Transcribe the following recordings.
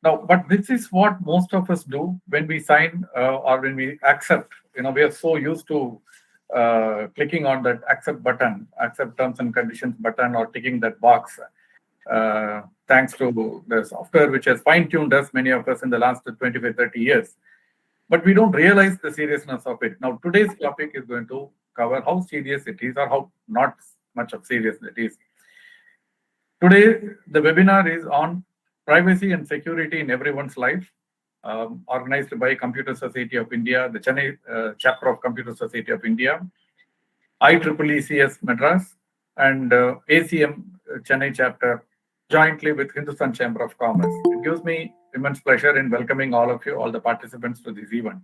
Now, but this is what most of us do when we sign or when we accept. We are so used to clicking on that accept button, accept terms and conditions button, or ticking that box. Thanks to the software which has fine-tuned us, many of us in the last 25, 30 years. But we don't realize the seriousness of it. Now, today's topic is going to cover how serious it is or how not much of serious it is. Today, the webinar is on privacy and security in everyone's life, organized by Computer Society of India, the Chennai chapter of Computer Society of India, IEEE Madras, and ACM Chennai chapter, jointly with Hindustan Chamber of Commerce. It gives me immense pleasure in welcoming all of you, all the participants to this event.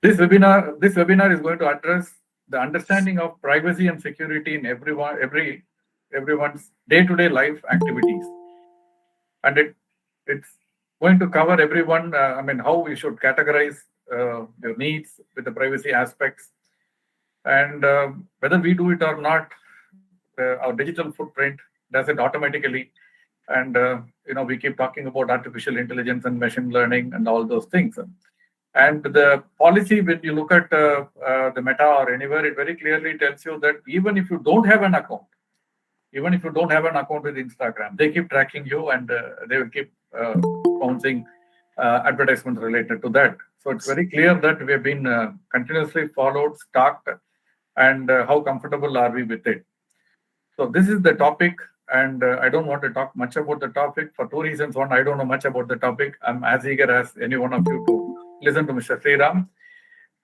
This webinar is going to address the understanding of privacy and security in everyone's day-to-day life activities, and it's going to cover everyone. How we should categorize your needs with the privacy aspects, and whether we do it or not, our digital footprint does it automatically. And we keep talking about artificial intelligence and machine learning and all those things. And the policy, when you look at the Meta or anywhere, it very clearly tells you that even if you don't have an account, with Instagram, they keep tracking you, and they will keep bouncing advertisements related to that. So it's very clear that we have been continuously followed, stalked, and how comfortable are we with it. So this is the topic, and I don't want to talk much about the topic for two reasons. One, I don't know much about the topic. I'm as eager as any one of you to listen to Mr. Sairam.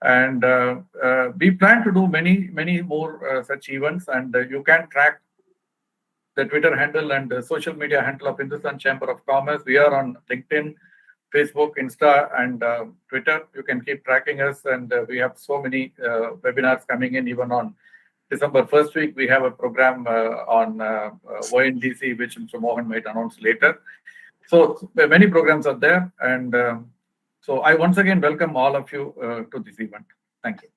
And we plan to do many more such events, and you can track the Twitter handle and the social media handle of Hindustan Chamber of Commerce. We are on LinkedIn, Facebook, Insta, and Twitter. You can keep tracking us, and we have so many webinars coming in. Even on December 1st week, we have a program on ONDC, which Mr. Mohan might announce later. So many programs are there, and so I once again welcome all of you to this event. Thank you.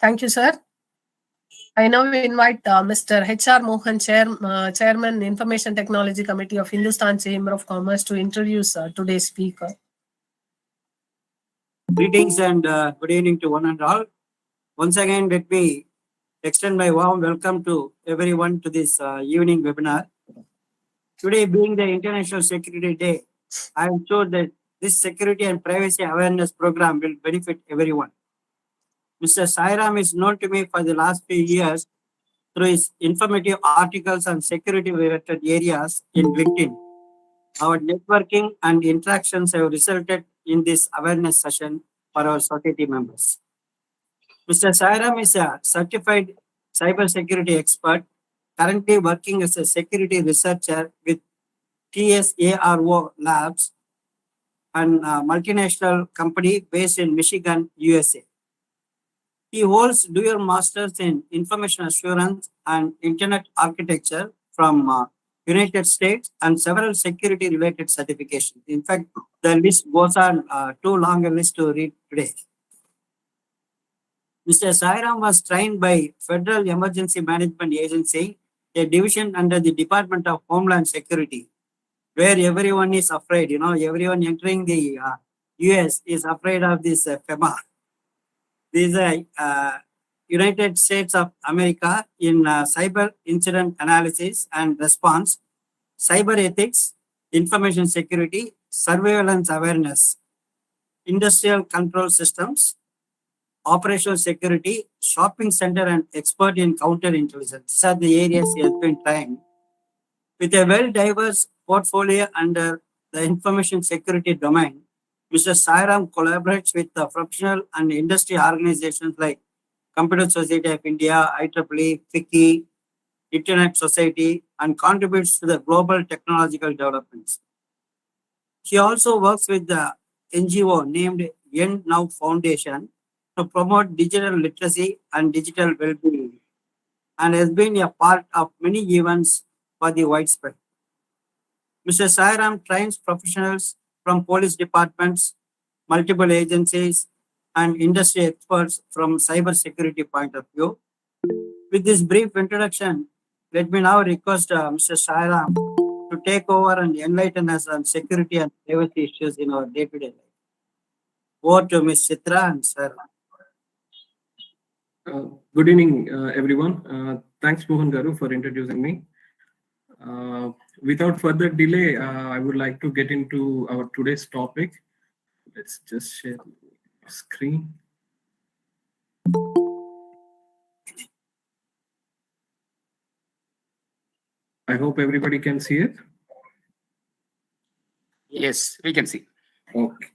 Thank you, sir. I now invite Mr. H.R. Mohan, Chairman, Information Technology Committee of Hindustan Chamber of Commerce, to introduce today's speaker. Greetings and good evening to one and all. Once again, let me extend my warm welcome to everyone to this evening webinar. Today being the International Security Day, I am sure that this security and privacy awareness program will benefit everyone. Mr. Sairam is known to me for the last few years through his informative articles on security-related areas in LinkedIn. Our networking and interactions have resulted in this awareness session for our society members. Mr. Sairam is a certified cybersecurity expert, currently working as a security researcher with TSARO Labs, and a multinational company based in Michigan, USA. He holds dual masters in information assurance and internet architecture from United States and several security-related certifications. In fact, the list goes on, too long a list to read today. Mr. Sairam was trained by Federal Emergency Management Agency, a division under the Department of Homeland Security, where everyone is afraid. Everyone entering the US is afraid of this FEMA. This is United States of America in cyber incident analysis and response, cyber ethics, information security, surveillance awareness, industrial control systems, operational security, shopping center, and expert in counterintelligence. These are the areas he has been trained. With a well-diverse portfolio under the information security domain, Mr. Sairam collaborates with the professional and industry organizations like Computer Society of India, IEEE, FICCI, Internet Society, and contributes to the global technological developments. He also works with the NGO named End Now Foundation to promote digital literacy and digital well-being, and has been a part of many events for the widespread. Mr. Sairam trains professionals from police departments, multiple agencies, and industry experts from cybersecurity point of view. With this brief introduction, let me now request Mr. Sairam to take over and enlighten us on security and privacy issues in our day-to-day life. Over to Ms. Chitra and Sir. Good evening, everyone. Thanks, Mohan Garu, for introducing me. Without further delay, I would like to get into our today's topic. Let's just share the screen. I hope everybody can see it. Yes, we can see. Okay.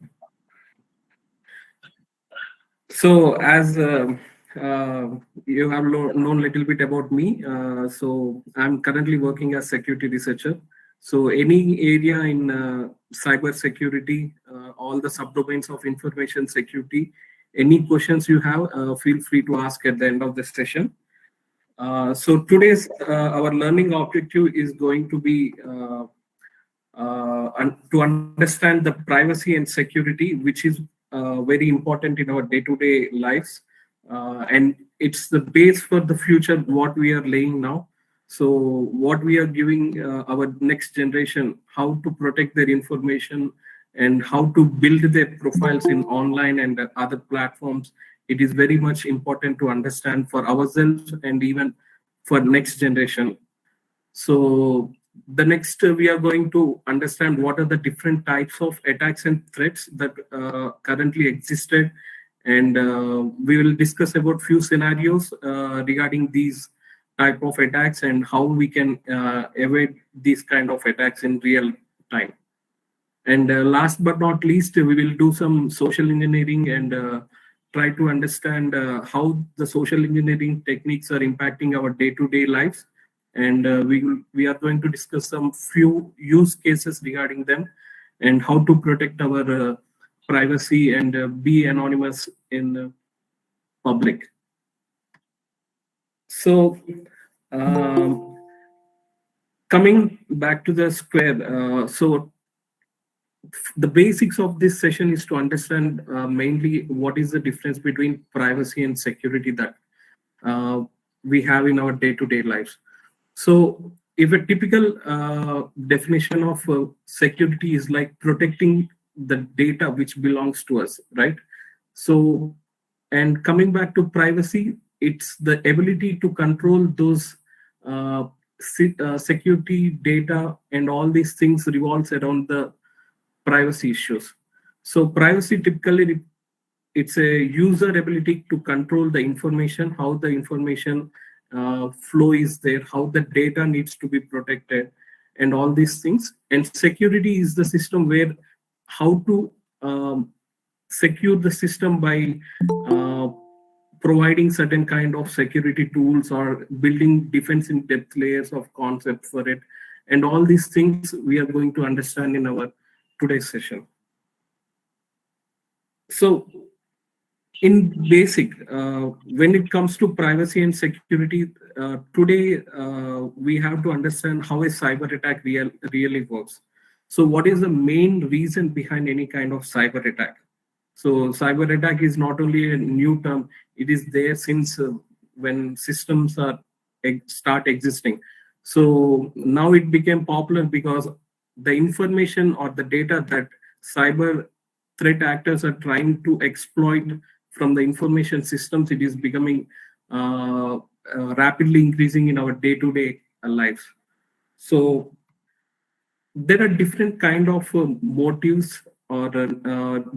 So, as you have known a little bit about me, so I'm currently working as security researcher. So, any area in cyber security, all the subdomains of information security, any questions you have, feel free to ask at the end of the session. So, today's our learning objective is going to be to understand the privacy and security, which is very important in our day-to-day lives, and it's the base for the future what we are laying now. So what we are giving our next generation, how to protect their information and how to build their profiles in online and other platforms, it is very much important to understand for ourselves and even for next generation. So the next we are going to understand what are the different types of attacks and threats that currently existed, and we will discuss about few scenarios regarding these type of attacks and how we can avoid these kind of attacks in real time. And last but not least, we will do some social engineering and try to understand how the social engineering techniques are impacting our day-to-day lives. And we are going to discuss some few use cases regarding them and how to protect our privacy and be anonymous in public. So coming back to the square, so the basics of this session is to understand mainly what is the difference between privacy and security that we have in our day-to-day lives. So if a typical definition of security is like protecting the data which belongs to us, right? So, and coming back to privacy, it's the ability to control those security data, and all these things revolves around the privacy issues. So privacy typically, it's a user ability to control the information, how the information flow is there, how the data needs to be protected, and all these things. And security is the system where how to secure the system by providing certain kind of security tools or building defense in depth layers of concept for it. And all these things we are going to understand in our today's session. So in basic, when it comes to privacy and security, today we have to understand how a cyber attack really works. So what is the main reason behind any kind of cyber attack? So cyber attack is not only a new term, it is there since when systems start existing. So now it became popular because the information or the data that cyber threat actors are trying to exploit from the information systems, it is becoming rapidly increasing in our day-to-day lives. So there are different kind of motives or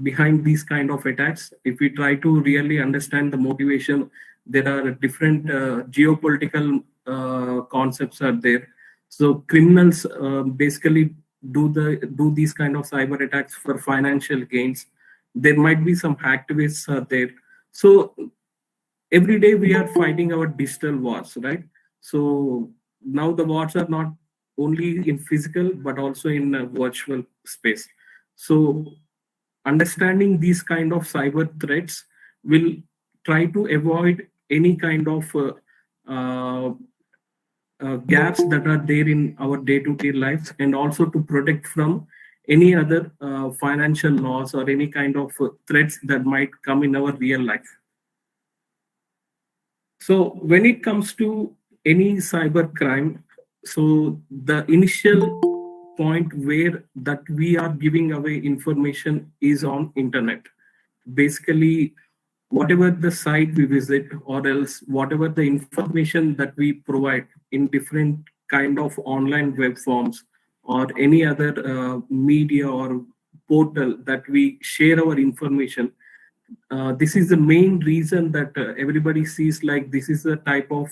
behind these kind of attacks. If we try to really understand the motivation, there are different geopolitical concepts are there. So criminals basically do these kind of cyber attacks for financial gains. There might be some activists are there. So every day we are fighting our digital wars, right? So now the wars are not only in physical but also in virtual space. So understanding these kind of cyber threats will try to avoid any kind of gaps that are there in our day-to-day lives, and also to protect from any other financial loss or any kind of threats that might come in our real life. So when it comes to any cyber crime, so the initial point where that we are giving away information is on internet. Basically, whatever the site we visit, or else whatever the information that we provide in different kind of online web forms or any other media or portal that we share our information, this is the main reason that everybody sees like this is the type of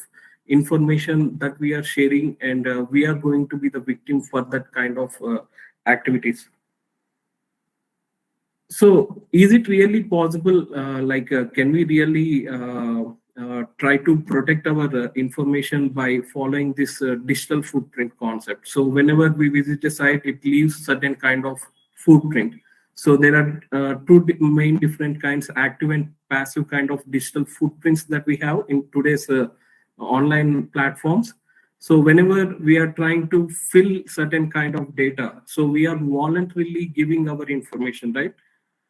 information that we are sharing, and we are going to be the victim for that kind of activities. So is it really possible, can we really try to protect our information by following this digital footprint concept? So whenever we visit a site, it leaves certain kind of footprint. So there are two main different kinds, active and passive kind of digital footprints that we have in today's online platforms. So whenever we are trying to fill certain kind of data, so we are voluntarily giving our information, right?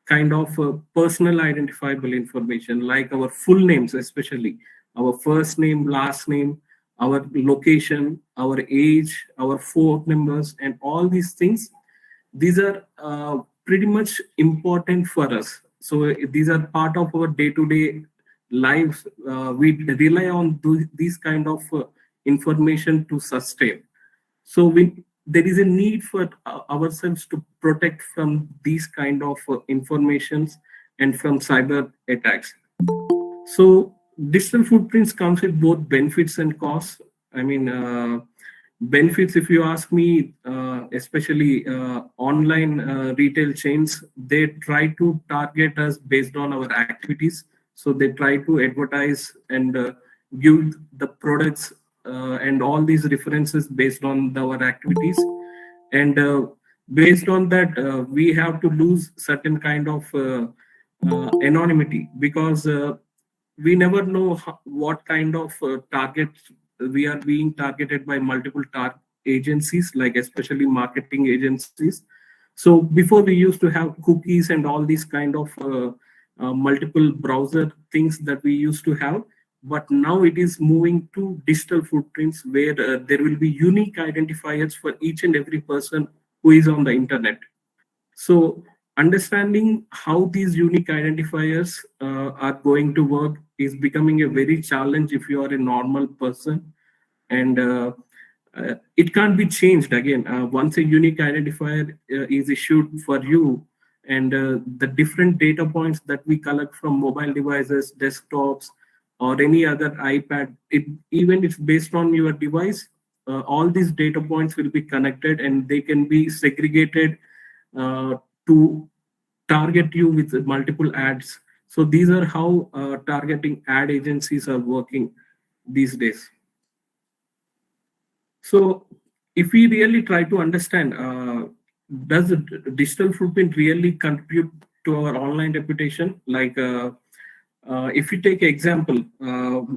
Kind of personal identifiable information like our full names, especially our first name, last name, our location, our age, our phone numbers, and all these things. These are pretty much important for us. So these are part of our day-to-day lives. We rely on these kind of information to sustain. So there is a need for ourselves to protect from these kind of informations and from cyber attacks. So digital footprints comes with both benefits and costs. I mean, benefits, if you ask me, especially online retail chains, they try to target us based on our activities. So they try to advertise and give the products and all these references based on our activities. And based on that, we have to lose certain kind of anonymity, because we never know what kind of targets we are being targeted by multiple agencies, like especially marketing agencies. So before we used to have cookies and all these kind of multiple browser things that we used to have, but now it is moving to digital footprints where there will be unique identifiers for each and every person who is on the internet. So understanding how these unique identifiers are going to work is becoming a very challenge if you are a normal person, and it can't be changed again. Once a unique identifier is issued for you, and the different data points that we collect from mobile devices, desktops, or any other iPad, even it's based on your device, all these data points will be connected and they can be segregated to target you with multiple ads. So these are how targeting ad agencies are working these days. So if we really try to understand, does the digital footprint really contribute to our online reputation? Like if you take example,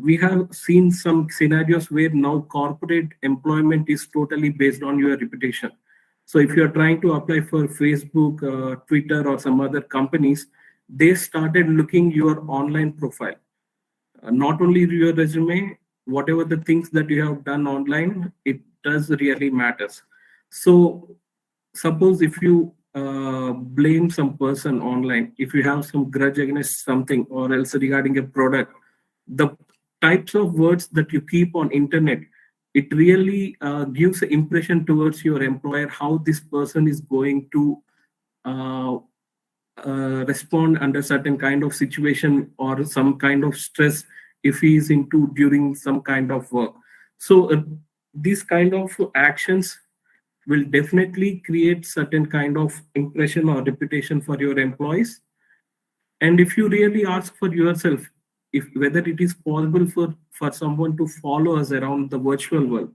we have seen some scenarios where now corporate employment is totally based on your reputation. So if you're trying to apply for Facebook, Twitter, or some other companies, they started looking your online profile. Not only your resume, whatever the things that you have done online, it does really matters. So suppose if you blame some person online, if you have some grudge against something, or else regarding a product, the types of words that you keep on internet, it really gives an impression towards your employer how this person is going to respond under certain kind of situation or some kind of stress if he is into during some kind of work. So these kind of actions will definitely create certain kind of impression or reputation for your employees. And if you really ask for yourself, if whether it is possible for someone to follow us around the virtual world,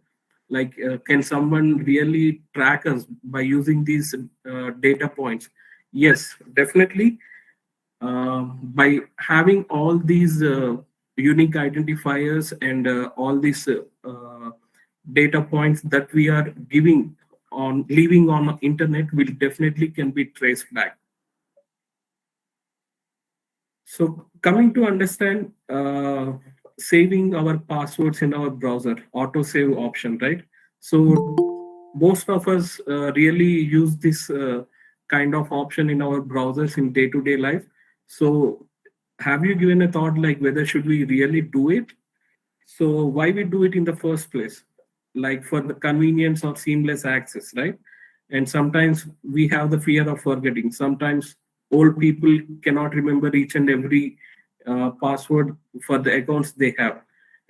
like can someone really track us by using these data points? Yes, definitely. By having all these unique identifiers and all these data points that we are giving on leaving on internet will definitely can be traced back. So coming to understand saving our passwords in our browser, auto save option, right? So most of us really use this kind of option in our browsers in day-to-day life. So have you given a thought like whether should we really do it? So why we do it in the first place? Like for the convenience of seamless access, right? And sometimes we have the fear of forgetting. Sometimes old people cannot remember each and every password for the accounts they have.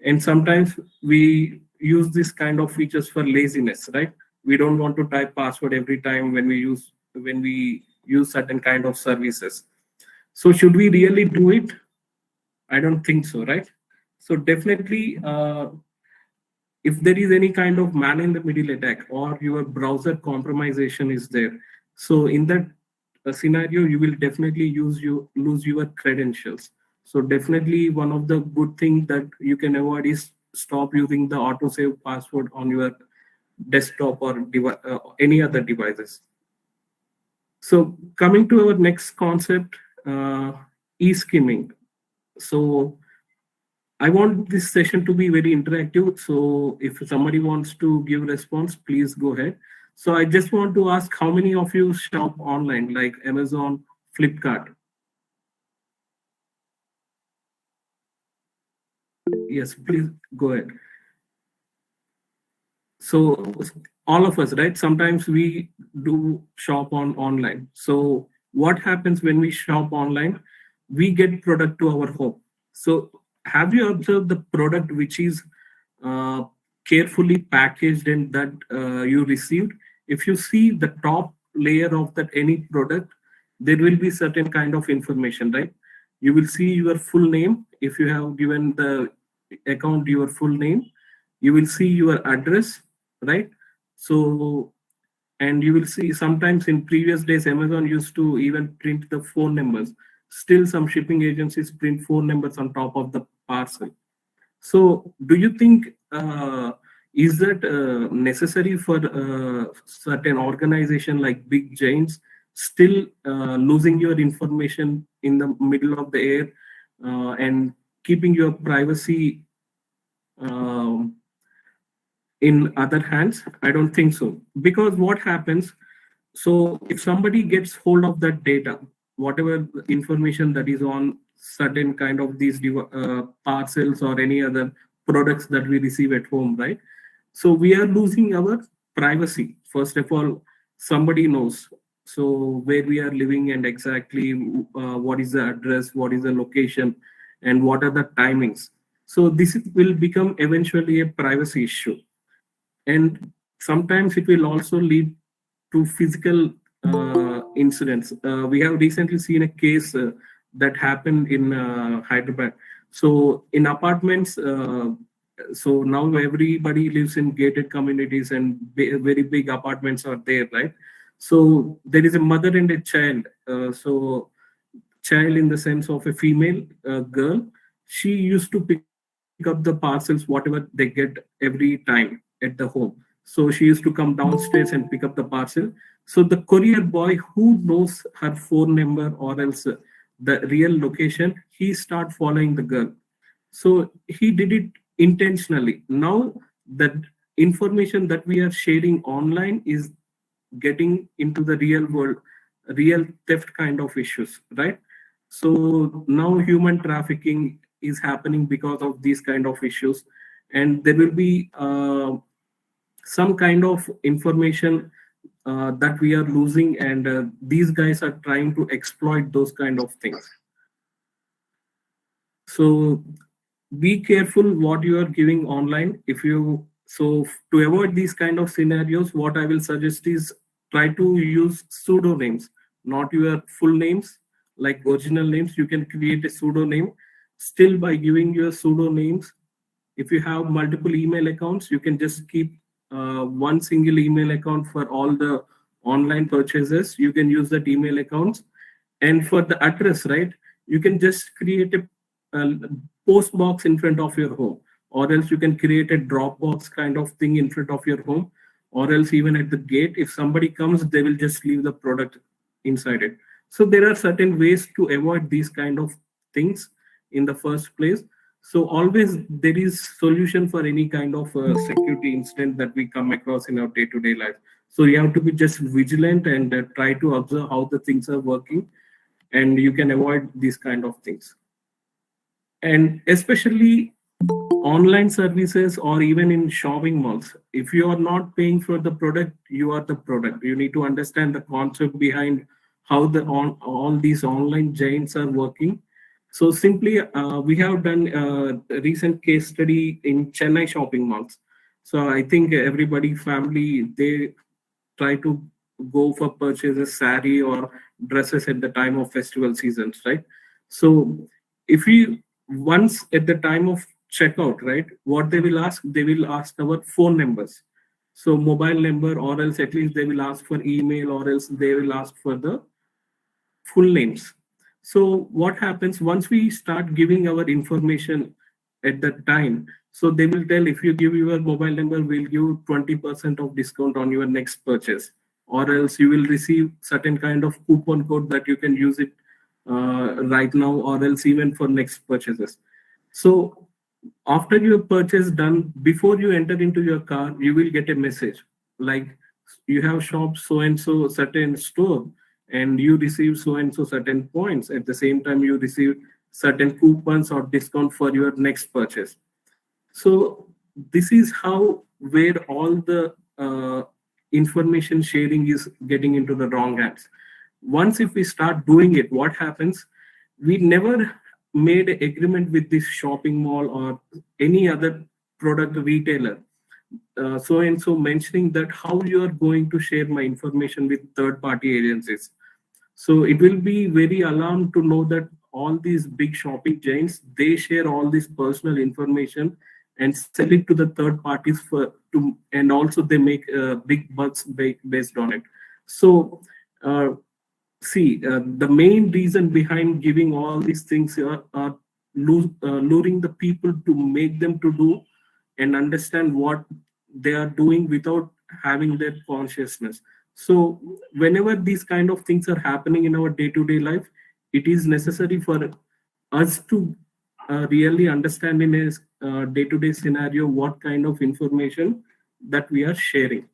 And sometimes we use this kind of features for laziness, right? We don't want to type password every time when we use certain kind of services. So should we really do it? I don't think so, right? So definitely, if there is any kind of man in the middle attack or your browser compromisation is there, so in that scenario, you will definitely lose your credentials. So definitely one of the good things that you can avoid is stop using the autosave password on your desktop or any other devices. So coming to our next concept, e-skimming. So I want this session to be very interactive. So if somebody wants to give response, please go ahead. So I just want to ask how many of you shop online like Amazon, Flipkart? Yes, please go ahead. So all of us, right? Sometimes we do shop online. So what happens when we shop online? We get product to our home. So have you observed the product which is uh, carefully packaged and that you received? If you see the top layer of that any product, there will be certain kind of information, right? You will see your full name. If you have given the account your full name, you will see your address, right? So, and you will see sometimes in previous days, Amazon used to even print the phone numbers. Still, some shipping agencies print phone numbers on top of the parcel. So, do you think is that necessary for certain organization like big giants still losing your information in the middle of the air and keeping your privacy um, in other hands? I don't think so. Because what happens, so if somebody gets hold of that data, whatever information that is on certain kind of these parcels or any other products that we receive at home, right? So we are losing our privacy. First of all, somebody knows so where we are living and exactly what is the address, what is the location, and what are the timings. So this will become eventually a privacy issue, and sometimes it will also lead to physical incidents. We have recently seen a case that happened in Hyderabad. So in apartments, so now everybody lives in gated communities and very big apartments are there, right? So there is a mother and a child. So child in the sense of a female girl, she used to pick up the parcels whatever they get every time at the home. So she used to come downstairs and pick up the parcel. So the courier boy who knows her phone number or else the real location, he start following the girl. So he did it intentionally. Now that information that we are sharing online is getting into the real world, real theft kind of issues, right? So now human trafficking is happening because of these kind of issues, and there will be some kind of information that we are losing, and these guys are trying to exploit those kind of things. So be careful what you are giving online. If you so to avoid these kind of scenarios, what I will suggest is try to use pseudonyms, not your full names like original names. You can create a pseudonym. Still, by giving your pseudonyms, if you have multiple email accounts, you can just keep one single email account for all the online purchases. You can use that email accounts, and for the address, right, you can just create a post box in front of your home, or else you can create a drop box kind of thing in front of your home, or else even at the gate, if somebody comes, they will just leave the product inside it. So there are certain ways to avoid these kind of things in the first place. So always there is solution for any kind of security incident that we come across in our day-to-day life. So you have to be just vigilant and try to observe how the things are working, and you can avoid these kind of things. And especially online services or even in shopping malls, if you are not paying for the product, you are the product. You need to understand the concept behind how all these online giants are working. So simply, we have done a recent case study in Chennai shopping malls. So I think everybody family, they try to go for purchases sari or dresses at the time of festival seasons, right? So if you once at the time of checkout, right, what they will ask our phone numbers, so mobile number, or else at least they will ask for email, or else they will ask for the full names. So what happens once we start giving our information at that time? So they will tell, if you give your mobile number, we'll give 20% of discount on your next purchase, or else you will receive certain kind of coupon code that you can use it right now, or else even for next purchases. So after your purchase done, before you enter into your car, you will get a message like, you have shopped so and so certain store, and you receive so and so certain points. At the same time, you receive certain coupons or discount for your next purchase. So this is how, where all the information sharing is getting into the wrong hands. Once if we start doing it, what happens? We never made an agreement with this shopping mall or any other product retailer, so and so mentioning that how you are going to share my information with third party agencies. So it will be very alarmed to know that all these big shopping giants, they share all this personal information and sell it to the third parties and also they make big bucks based on it. So the main reason behind giving all these things are luring the people to make them to do and understand what they are doing without having that consciousness. So whenever these kind of things are happening in our day-to-day life, it is necessary for us to really understand in a day-to-day scenario what kind of information that we are sharing.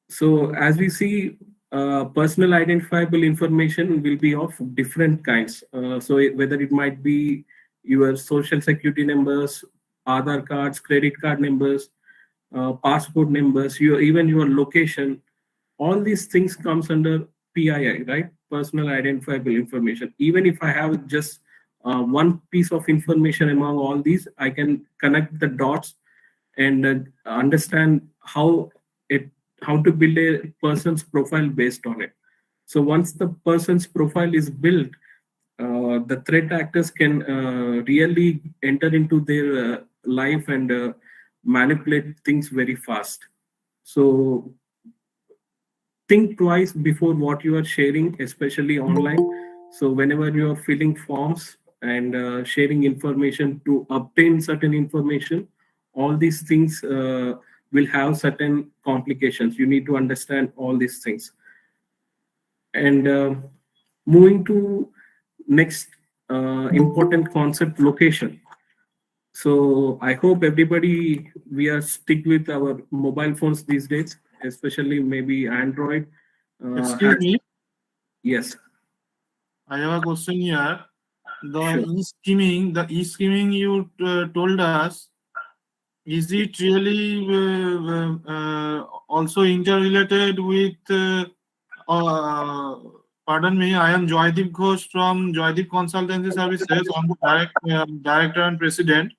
So as we see, personal identifiable information will be of different kinds. So whether it might be your social security numbers, Aadhaar cards, credit card numbers, passport numbers, even your location, all these things comes under PII, right? Personal identifiable information. Even if I have just one piece of information among all these, I can connect the dots and understand how to build a person's profile based on it. So once the person's profile is built, the threat actors can really enter into their life and manipulate things very fast. So think twice before what you are sharing, especially online. So whenever you are filling forms and sharing information to obtain certain information, all these things will have certain complications. You need to understand all these things. And moving to next important concept, location. So I hope everybody, we are stick with our mobile phones these days, especially maybe Android. Excuse me, Yes. I have a question here. Sure. The e-skimming you told us, is it really also interrelated with, pardon me, I am Joydeep Ghosh from Joydeep Consultancy Services. I'm the director and president.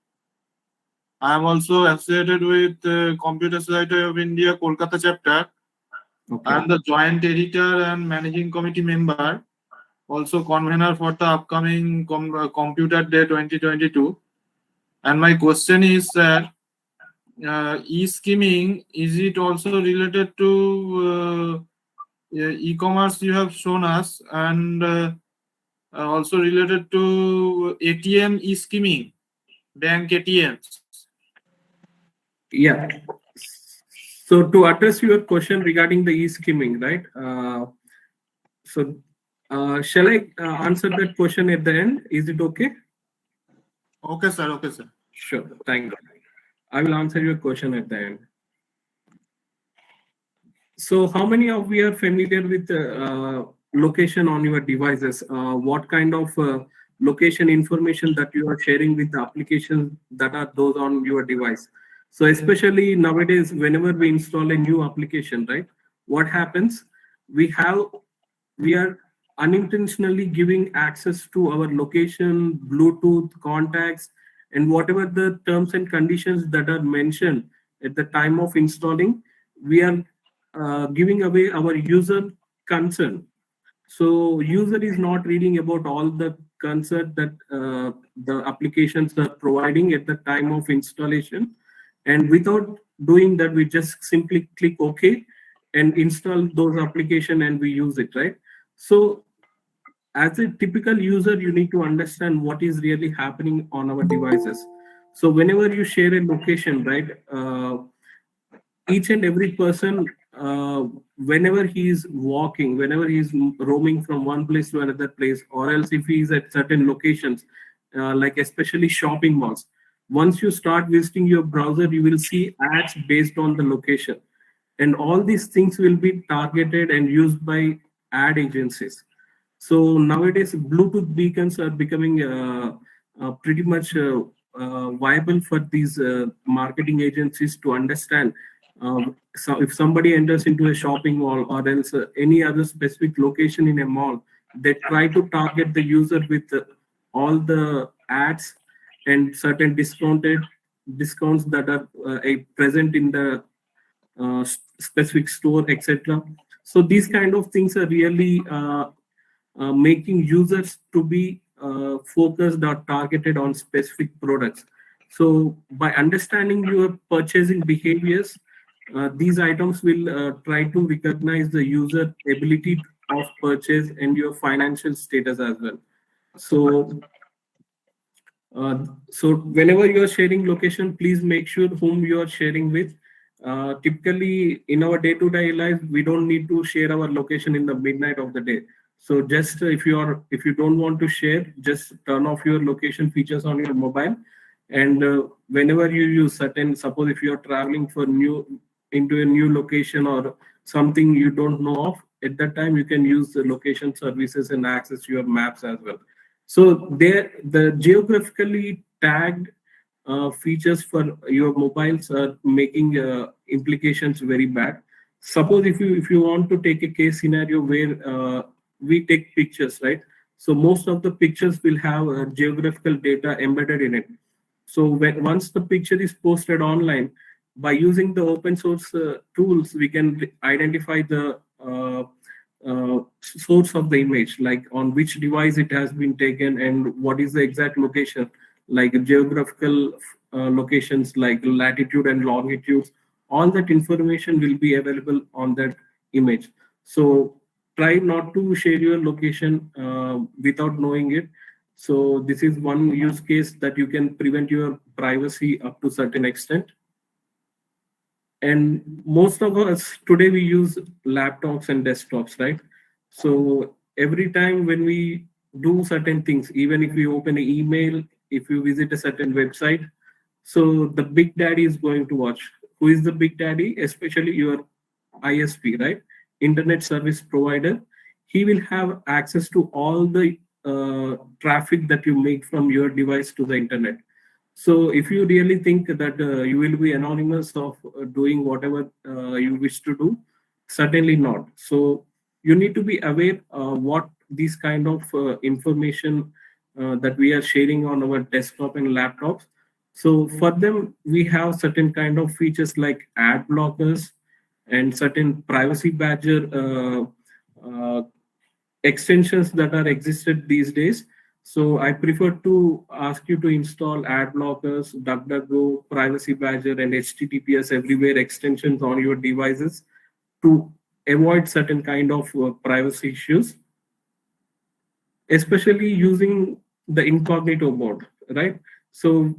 I am also affiliated with Computer Society of India, Kolkata chapter. Okay. I am the joint editor and managing committee member, also convener for the upcoming Computer Day 2022. And my question is that e-skimming, is it also related to e-commerce you have shown us, and also related to ATM e-skimming, bank ATMs? Yeah. So to address your question regarding the e-skimming, right? Shall I answer that question at the end? Is it okay? Okay, sir. Okay, sir. Sure. Thank you. I will answer your question at the end. So how many of you are familiar with location on your devices? What kind of location information that you are sharing with the applications that are those on your device? So especially nowadays, whenever we install a new application, right? What happens? We are unintentionally giving access to our location, Bluetooth, contacts, and whatever the terms and conditions that are mentioned at the time of installing, we are giving away our user consent. So user is not reading about all the consent that the applications are providing at the time of installation. And without doing that, we just simply click OK and install those application and we use it, right? So as a typical user, you need to understand what is really happening on our devices. So whenever you share a location, right, each and every person, whenever he is walking, whenever he is roaming from one place to another place, or else if he is at certain locations, like especially shopping malls, once you start visiting your browser, you will see ads based on the location. And all these things will be targeted and used by ad agencies. So nowadays, Bluetooth beacons are becoming pretty much viable for these marketing agencies to understand. So if somebody enters into a shopping mall or else any other specific location in a mall, they try to target the user with all the ads and certain discounts that are present in the specific store, etc. So these kind of things are really making users to be focused or targeted on specific products. So by understanding your purchasing behaviors, these items will try to recognize the user ability of purchase and your financial status as well. So whenever you are sharing location, please make sure whom you are sharing with. Typically, in our day-to-day life, we don't need to share our location in the midnight of the day. So just if you don't want to share, just turn off your location features on your mobile. And whenever you use certain, suppose if you are traveling into a new location or something you don't know of, at that time you can use the location services and access your maps as well. So the geographically tagged features for your mobiles are making implications very bad. Suppose if you want to take a case scenario where we take pictures, right? So most of the pictures will have geographical data embedded in it. So once the picture is posted online, by using the open source tools, we can identify the source of the image, like on which device it has been taken and what is the exact location, like geographical locations like latitude and longitude. All that information will be available on that image. So try not to share your location without knowing it. So this is one use case that you can prevent your privacy up to certain extent. And most of us today, we use laptops and desktops, right? So every time when we do certain things, even if we open an email, if you visit a certain website, so the big daddy is going to watch. Who is the big daddy? Especially your ISP, right? Internet service provider. He will have access to all the traffic that you make from your device to the internet. So if you really think that you will be anonymous of doing whatever you wish to do, certainly not. So you need to be aware what these kind of information that we are sharing on our desktop and laptops. So for them, we have certain kind of features like ad blockers and certain privacy badger extensions that are existed these days. So I prefer to ask you to install ad blockers, DuckDuckGo, Privacy Badger, and HTTPS everywhere extensions on your devices to avoid certain kind of privacy issues, especially using the incognito mode, right? So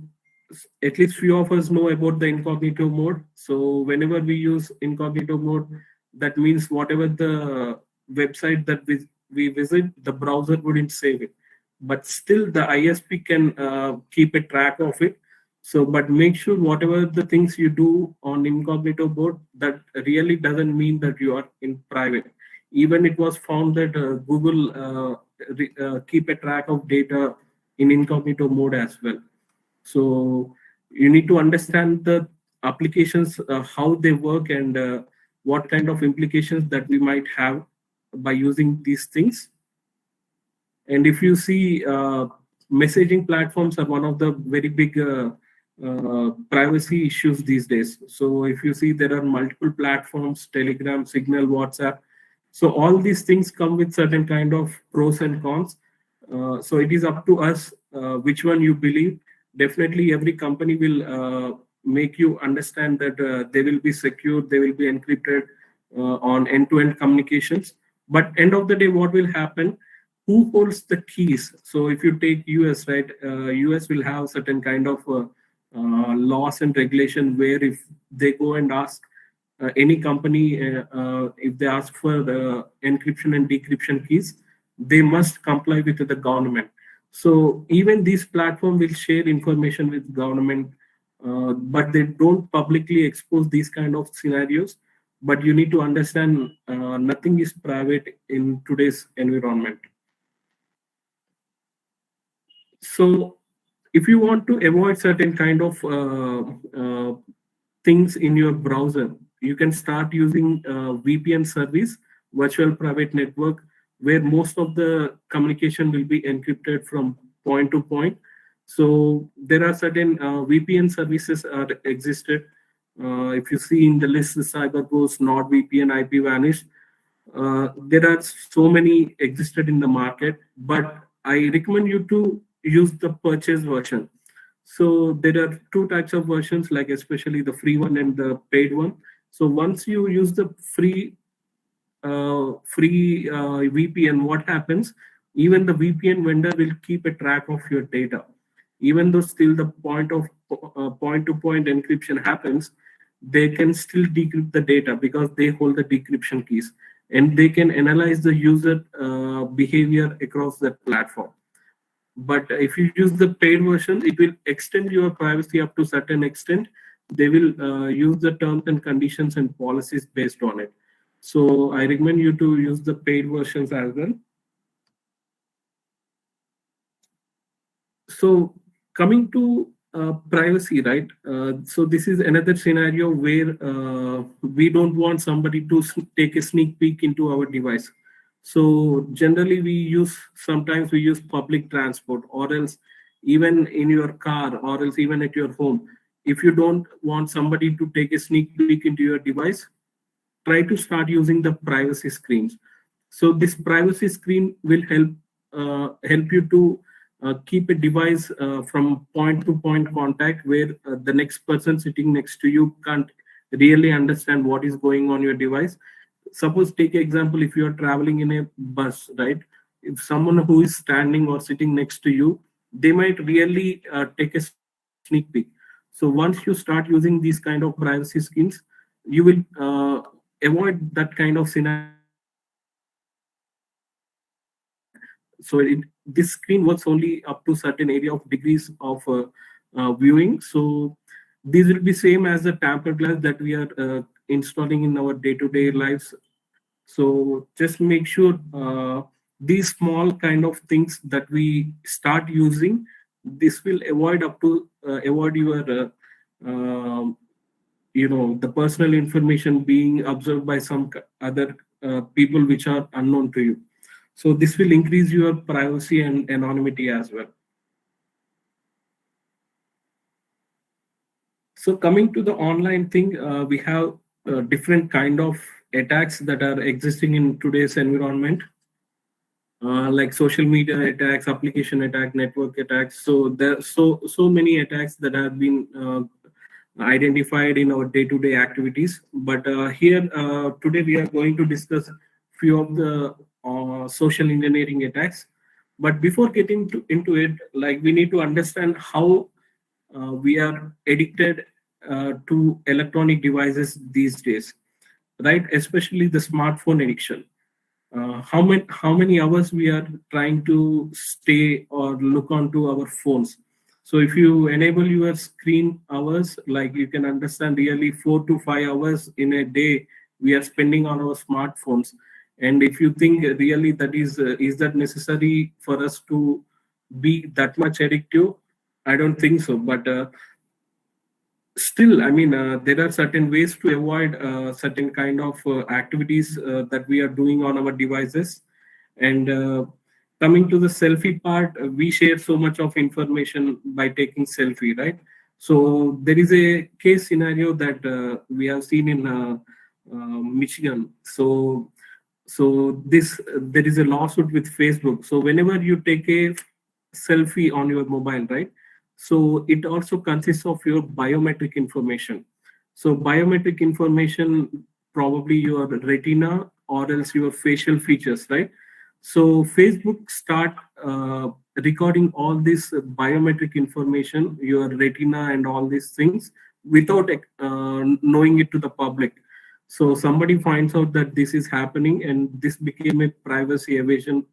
at least few of us know about the incognito mode. So whenever we use incognito mode, that means whatever the website that we visit, the browser wouldn't save it. but still the ISP can keep a track of it. So, but make sure whatever the things you do on incognito mode, that really doesn't mean that you are in private. Even it was found that Google keep a track of data in incognito mode as well. So you need to understand the applications, how they work, and what kind of implications that we might have by using these things. And if you see, messaging platforms are one of the very big privacy issues these days. So if you see, there are multiple platforms: Telegram, Signal, WhatsApp. So all these things come with certain kind of pros and cons. So it is up to us which one you believe. Definitely, every company will make you understand that they will be secure, they will be encrypted on end-to-end communications. But end of the day, what will happen? Who holds the keys? So if you take US, right, US will have certain kind of laws and regulation where if they go and ask any company, if they ask for the encryption and decryption keys, they must comply with the government. So even these platforms will share information with government, but they don't publicly expose these kind of scenarios. But you need to understand, nothing is private in today's environment. So if you want to avoid certain kind of things in your browser, you can start using VPN service, virtual private network, where most of the communication will be encrypted from point to point. So there are certain VPN services are existed. If you see in the list, CyberGhost, NordVPN, IPVanish, there are so many existed in the market, but I recommend you to use the purchase version. So there are two types of versions, like especially the free one and the paid one. So once you use the free VPN, what happens? Even the VPN vendor will keep a track of your data. Even though still the point-to-point encryption happens, they can still decrypt the data because they hold the decryption keys, and they can analyze the user behavior across that platform. But if you use the paid version, it will extend your privacy up to certain extent. They will use the terms and conditions and policies based on it. So I recommend you to use the paid versions as well. So coming to privacy, right? So this is another scenario where we don't want somebody to take a sneak peek into our device. So generally sometimes we use public transport, or else even in your car, or else even at your home. If you don't want somebody to take a sneak peek into your device, try to start using the privacy screens. So this privacy screen will help you to keep a device from point-to-point contact, where the next person sitting next to you can't really understand what is going on your device. Suppose, take an example, if you are traveling in a bus, right? If someone who is standing or sitting next to you, they might really take a sneak peek. So once you start using these kind of privacy schemes, you will avoid that kind of scenario. So this screen works only up to certain area of degrees of viewing. So these will be same as the tamper glass that we are installing in our day-to-day lives. So just make sure these small kind of things that we start using, this will avoid your the personal information being observed by some other people which are unknown to you. So this will increase your privacy and anonymity as well. So coming to the online thing, we have different kind of attacks that are existing in today's environment, like social media attacks, application attack, network attacks. So there are so many attacks that have been identified in our day-to-day activities. But here today we are going to discuss few of the social engineering attacks. But before getting into it, like, we need to understand how we are addicted to electronic devices these days, right? Especially the smartphone addiction. how many hours we are trying to stay or look onto our phones. So if you enable your screen hours, like you can understand really 4 to 5 hours in a day we are spending on our smartphones. And if you think really that is that necessary for us to be that much addictive? I don't think so. But still, I mean, there are certain ways to avoid certain kind of activities that we are doing on our devices. And coming to the selfie part, we share so much of information by taking selfie, right? So there is a case scenario that we have seen in Michigan. So this there is a lawsuit with Facebook. So whenever you take a selfie on your mobile, right? So it also consists of your biometric information. So biometric information, probably your retina or else your facial features, right? So Facebook start recording all this biometric information, your retina and all these things without knowing it to the public. So somebody finds out that this is happening, and this became a privacy evasion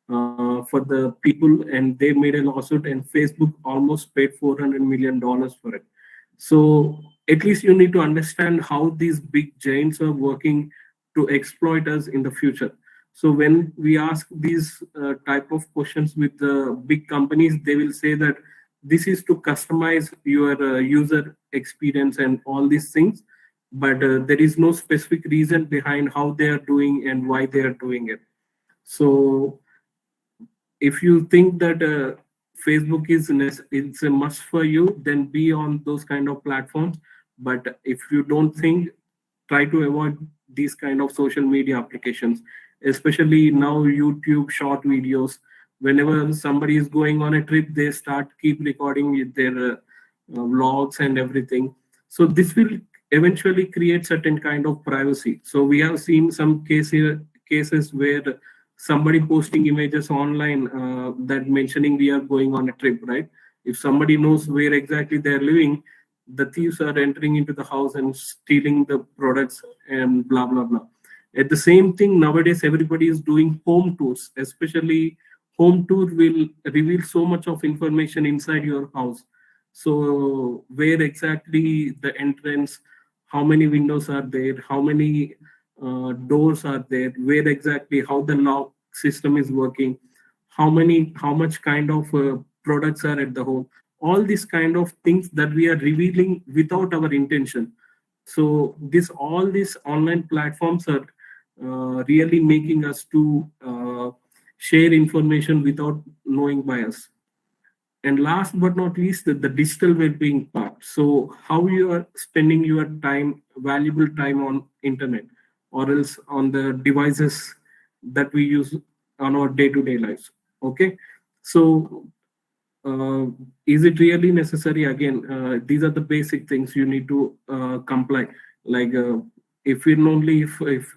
for the people, and they made a lawsuit, and Facebook almost paid $400 million for it. So at least you need to understand how these big giants are working to exploit us in the future. So when we ask these type of questions with the big companies, they will say that this is to customize your user experience and all these things, but there is no specific reason behind how they are doing and why they are doing it. So if you think that Facebook it's a must for you, then be on those kind of platforms. But if you don't think, try to avoid these kind of social media applications, especially now YouTube short videos. Whenever somebody is going on a trip, they keep recording their vlogs and everything. So this will eventually create certain kind of privacy. So we have seen some cases where somebody posting images online that mentioning we are going on a trip, right? If somebody knows where exactly they're living, the thieves are entering into the house and stealing the products and blah, blah, blah. At the same thing, nowadays, everybody is doing home tours, especially home tour will reveal so much of information inside your house. So where exactly the entrance, how many windows are there, how many doors are there, where exactly how the lock system is working, how much kind of products are at the home, all these kind of things that we are revealing without our intention. So all these online platforms are really making us to share information without knowing by us. And last but not least, the digital well-being part. So how you are spending your time, valuable time on internet or else on the devices that we use on our day-to-day lives. Okay. So is it really necessary? Again, these are the basic things you need to comply. Like if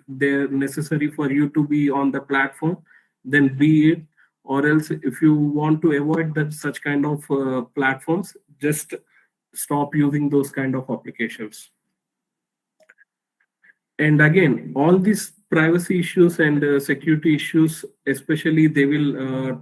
they're necessary for you to be on the platform, then be it. Or else if you want to avoid such kind of platforms, just stop using those kind of applications. And again, all these privacy issues and security issues, especially, they will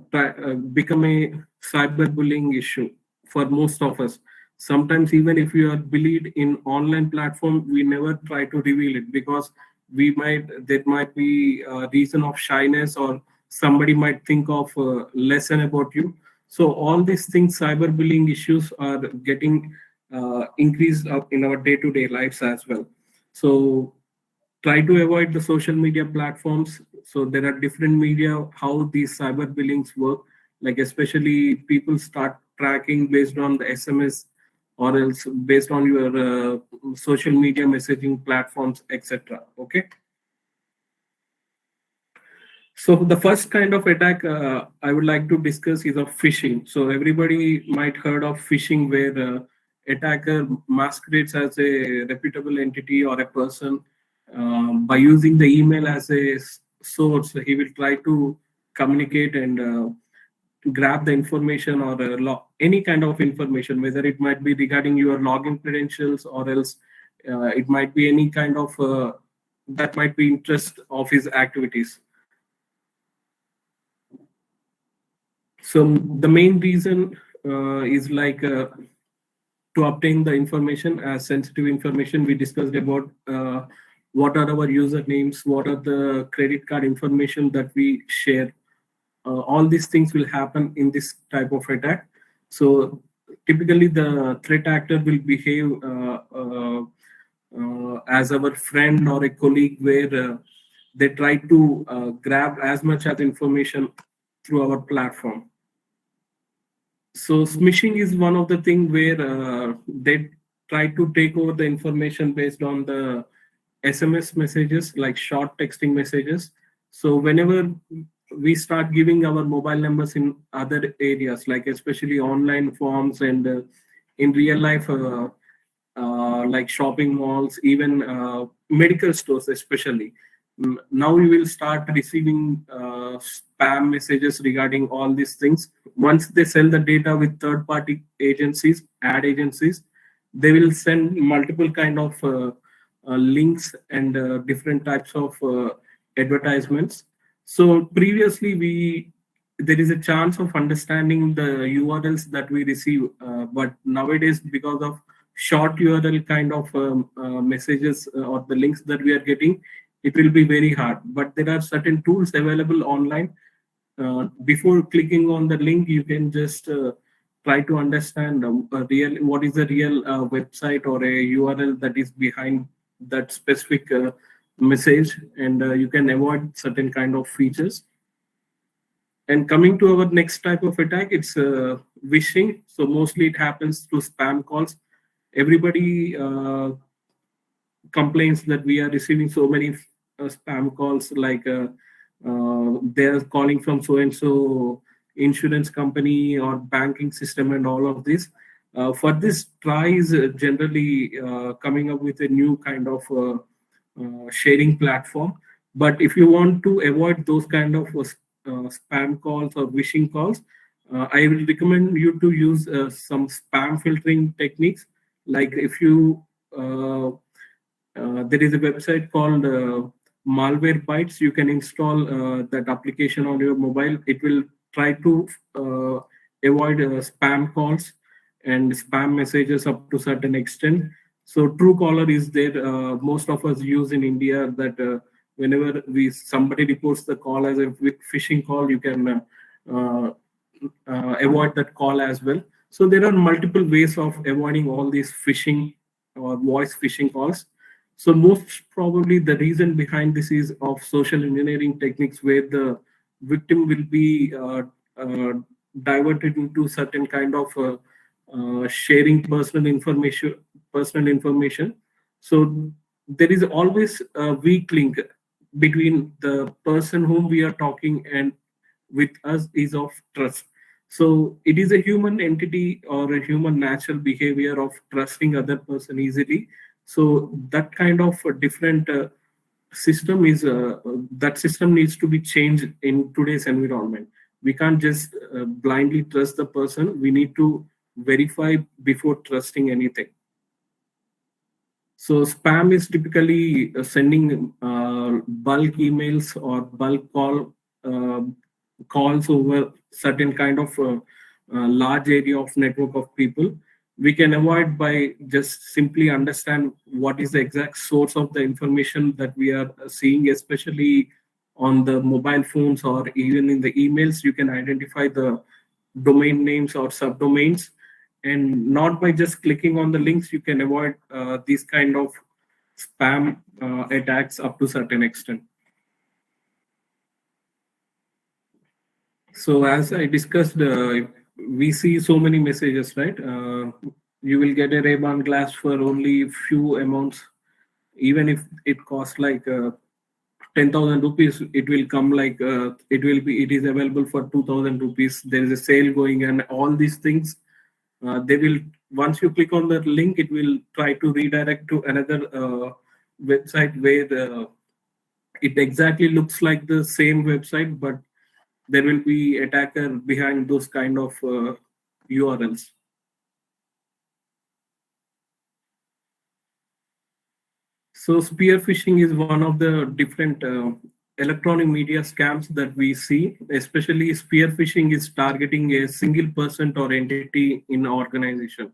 become a cyberbullying issue for most of us. Sometimes even if you are bullied in online platform, we never try to reveal it because there might be a reason of shyness, or somebody might think of lesson about you. So all these things, cyberbullying issues, are getting increased up in our day-to-day lives as well. So try to avoid the social media platforms. So there are different media, how these cyberbullying work, like especially people start tracking based on the SMS or else based on your social media messaging platforms, etc. Okay. So the first kind of attack I would like to discuss is of phishing. So everybody might heard of phishing, where attacker masquerades as a reputable entity or a person. By using the email as a source, he will try to communicate and grab the information or any kind of information, whether it might be regarding your login credentials or else it might be any kind of that might be interest of his activities. So the main reason is like to obtain the information as sensitive information. We discussed about what are our usernames, what are the credit card information that we share. All these things will happen in this type of attack. So typically the threat actor will behave as our friend or a colleague, where they try to grab as much as information through our platform. So smishing is one of the things where they try to take over the information based on the SMS messages, like short texting messages. So whenever we start giving our mobile numbers in other areas, like especially online forms and in real life, like shopping malls, even medical stores, especially. Now you will start receiving spam messages regarding all these things. Once they sell the data with third-party agencies, ad agencies, they will send multiple kind of links and different types of advertisements. So previously, there is a chance of understanding the URLs that we receive, but nowadays, because of short URL kind of messages or the links that we are getting, it will be very hard. But there are certain tools available online. Before clicking on the link, you can just try to understand what is the real website or a URL that is behind that specific message, and you can avoid certain kind of features. And coming to our next type of attack, it's phishing. So mostly it happens through spam calls. Everybody complains that we are receiving so many spam calls, like they're calling from so and so insurance company or banking system and all of this. For this, try is generally coming up with a new kind of sharing platform. But if you want to avoid those kind of spam calls or phishing calls, I will recommend you to use some spam filtering techniques. Like if you there is a website called Malware Bytes. You can install that application on your mobile. It will try to avoid spam calls and spam messages up to certain extent. So Truecaller is there. Most of us use in India that whenever somebody reports the call as a phishing call, you can avoid that call as well. So there are multiple ways of avoiding all these phishing or voice phishing calls. So most probably the reason behind this is of social engineering techniques, where the victim will be diverted into certain kind of sharing personal information. So there is always a weak link between the person whom we are talking and with us is of trust. So it is a human entity or a human natural behavior of trusting other person easily. So that kind of a different system is that system needs to be changed in today's environment. We can't just blindly trust the person. We need to verify before trusting anything. So spam is typically sending bulk emails or bulk calls over certain kind of large area of network of people. We can avoid by just simply understand what is the exact source of the information that we are seeing, especially on the mobile phones or even in the emails. You can identify the domain names or subdomains, and not by just clicking on the links. You can avoid these kind of spam attacks up to certain extent. So as I discussed, we see so many messages, right? You will get a RayBan glass for only few amounts. Even if it costs like 10,000 rupees, it will come like it is available for 2,000 rupees. There is a sale going, and all these things. They will, once you click on the link, it will try to redirect to another website where it exactly looks like the same website, but there will be attacker behind those kind of URLs. So spear phishing is one of the different electronic media scams that we see, especially spear phishing, is targeting a single person or entity in organization.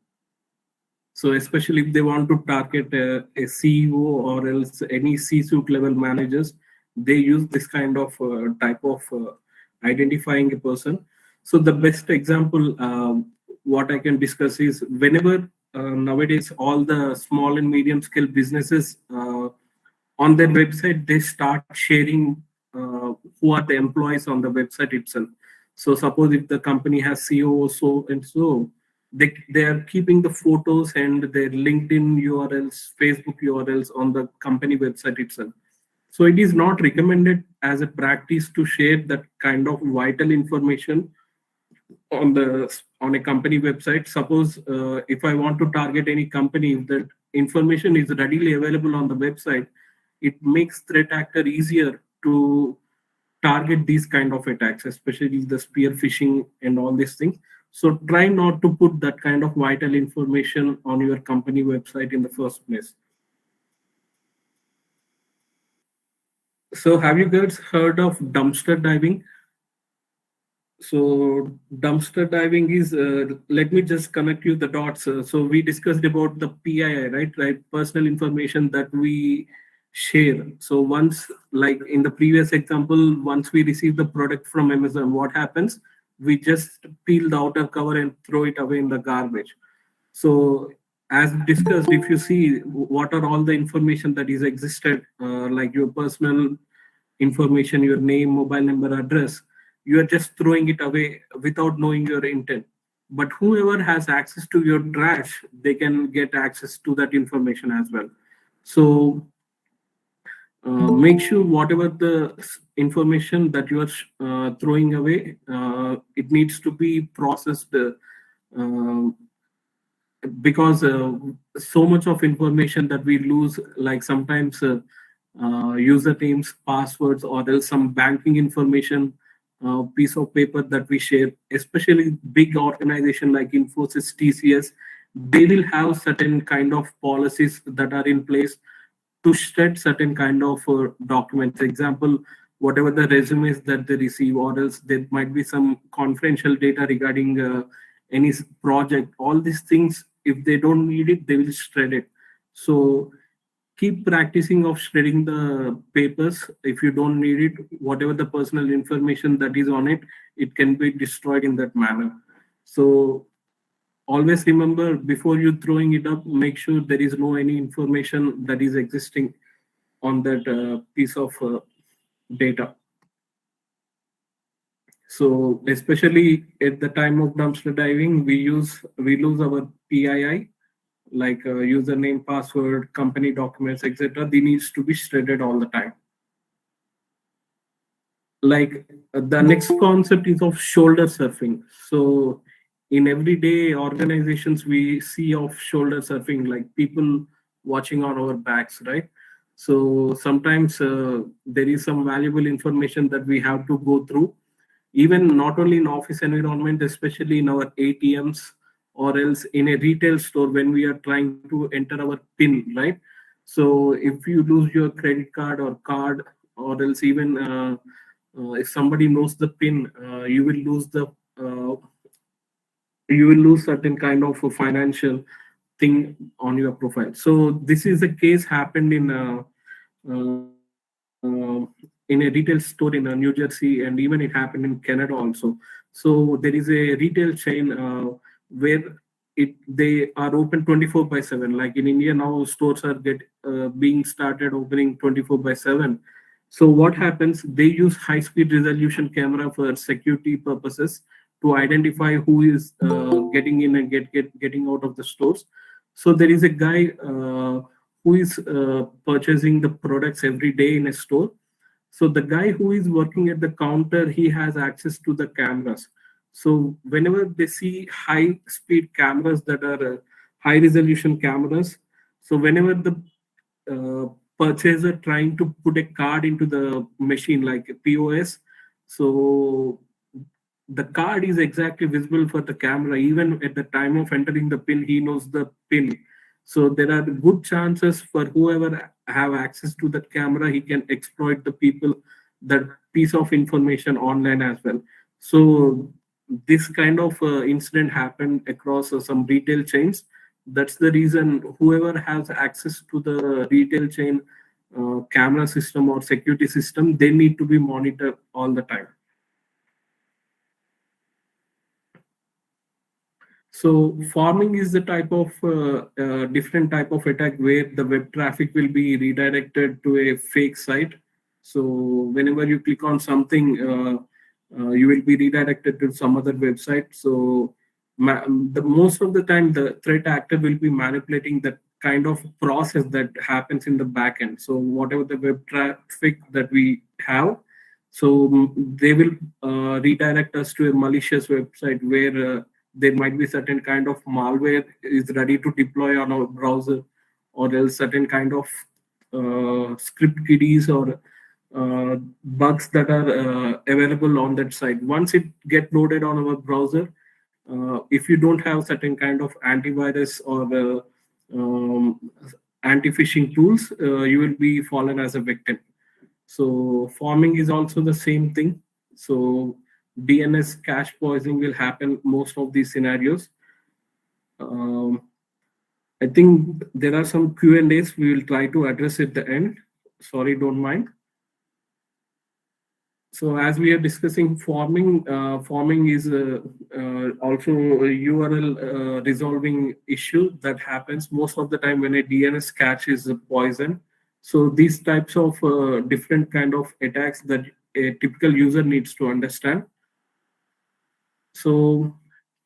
So especially if they want to target a CEO or else any C-suite level managers, they use this kind of type of identifying a person. So the best example, what I can discuss is whenever nowadays all the small and medium scale businesses on their website, they start sharing who are the employees on the website itself. So suppose if the company has CEO so and so, they are keeping the photos and their LinkedIn URLs, Facebook URLs on the company website itself. So it is not recommended as a practice to share that kind of vital information on a company website. Suppose if I want to target any company, if that information is readily available on the website, it makes threat actor easier to target these kind of attacks, especially the spear phishing and all these things. So try not to put that kind of vital information on your company website in the first place. So have you guys heard of dumpster diving? So dumpster diving is, let me just connect you the dots. So we discussed about the PII, right? Personal information that we share. So once, like in the previous example, once we receive the product from Amazon, what happens? We just peel the outer cover and throw it away in the garbage. So as discussed, if you see what are all the information that is existed, like your personal information, your name, mobile number, address, you are just throwing it away without knowing your intent. But whoever has access to your trash, they can get access to that information as well. So make sure whatever the information that you are throwing away, it needs to be processed because so much of information that we lose, like sometimes usernames, passwords, or else some banking information, piece of paper that we share, especially big organization like Infosys, TCS, they will have certain kind of policies that are in place to shred certain kind of documents. Example, whatever the resumes that they receive, or else there might be some confidential data regarding any project. All these things, if they don't need it, they will shred it. So keep practicing of shredding the papers. If you don't need it, whatever the personal information that is on it, it can be destroyed in that manner. So always remember, before you throwing it up, make sure there is no any information that is existing on that piece of data. So especially at the time of dumpster diving, we lose our PII, like username, password, company documents, etc. They needs to be shredded all the time. Like the next concept is of shoulder surfing. So in everyday organizations, we see of shoulder surfing, like people watching on our backs, right? So sometimes there is some valuable information that we have to go through, even not only in office environment, especially in our ATMs, or else in a retail store when we are trying to enter our PIN, right? So if you lose your credit card or card, or else even if somebody knows the PIN, you will lose certain kind of a financial thing on your profile. So this is a case happened in a retail store in New Jersey, and even it happened in Canada also. So there is a retail chain where they are open 24/7. Like in India now, stores are being started opening 24/7. So what happens? They use high-speed resolution camera for security purposes to identify who is getting in and getting out of the stores. So there is a guy who is purchasing the products every day in a store. So the guy who is working at the counter, he has access to the cameras. So whenever they see high speed cameras that are high resolution cameras, so whenever the purchaser trying to put a card into the machine like a POS, so the card is exactly visible for the camera. Even at the time of entering the PIN, he knows the PIN. So there are good chances for whoever have access to that camera, he can exploit the people that piece of information online as well. So this kind of incident happened across some retail chains. That's the reason whoever has access to the retail chain camera system or security system, they need to be monitored all the time. So farming is the type of different type of attack where the web traffic will be redirected to a fake site. So whenever you click on something, you will be redirected to some other website. So most of the time, the threat actor will be manipulating that kind of process that happens in the backend. So whatever the web traffic that we have, so they will redirect us to a malicious website where there might be certain kind of malware is ready to deploy on our browser, or else certain kind of script kiddies or bugs that are available on that site. Once it get loaded on our browser, if you don't have certain kind of antivirus or anti-phishing tools, you will be fallen as a victim. So farming is also the same thing. So DNS cache poisoning will happen most of these scenarios. I think there are some Q&As we will try to address at the end. Sorry, don't mind. So as we are discussing farming, farming is also a URL resolving issue that happens most of the time when a DNS cache is poisoned. So these types of different kind of attacks that a typical user needs to understand. So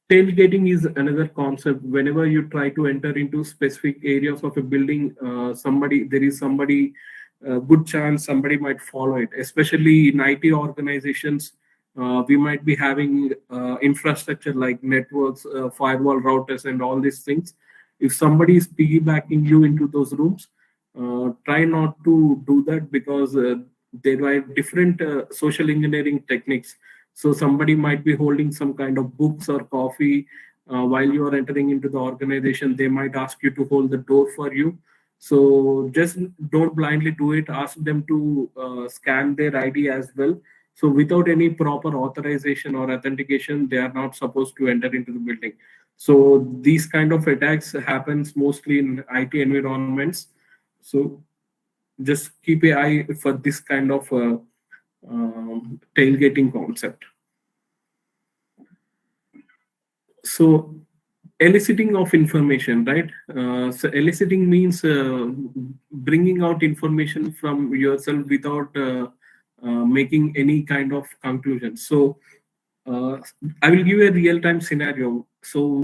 tailgating is another concept. Whenever you try to enter into specific areas of a building, there is somebody, good chance somebody might follow it. Especially in IT organizations, we might be having infrastructure like networks, firewall routers, and all these things. If somebody is piggybacking you into those rooms, try not to do that, because there are different social engineering techniques. So somebody might be holding some kind of books or coffee while you are entering into the organization. They might ask you to hold the door for you. So just don't blindly do it. Ask them to scan their ID as well. So without any proper authorization or authentication, they are not supposed to enter into the building. So these kind of attacks happens mostly in IT environments. So just keep an eye for this kind of tailgating concept. So eliciting of information, right? So eliciting means bringing out information from yourself without making any kind of conclusion. So I will give a real-time scenario. So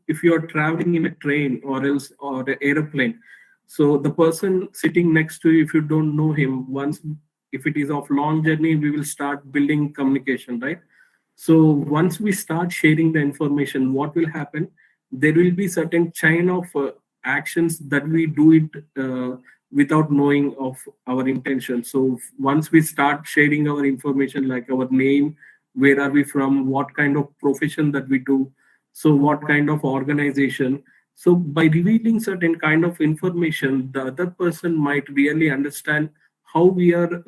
if you are traveling in a train or else or an airplane, so the person sitting next to you, if you don't know him, if it is of long journey, we will start building communication, right? So once we start sharing the information, what will happen? There will be certain chain of actions that we do it without knowing of our intention. So once we start sharing our information, like our name, where are we from, what kind of profession that we do, so what kind of organization. So by revealing certain kind of information, the other person might really understand how we are,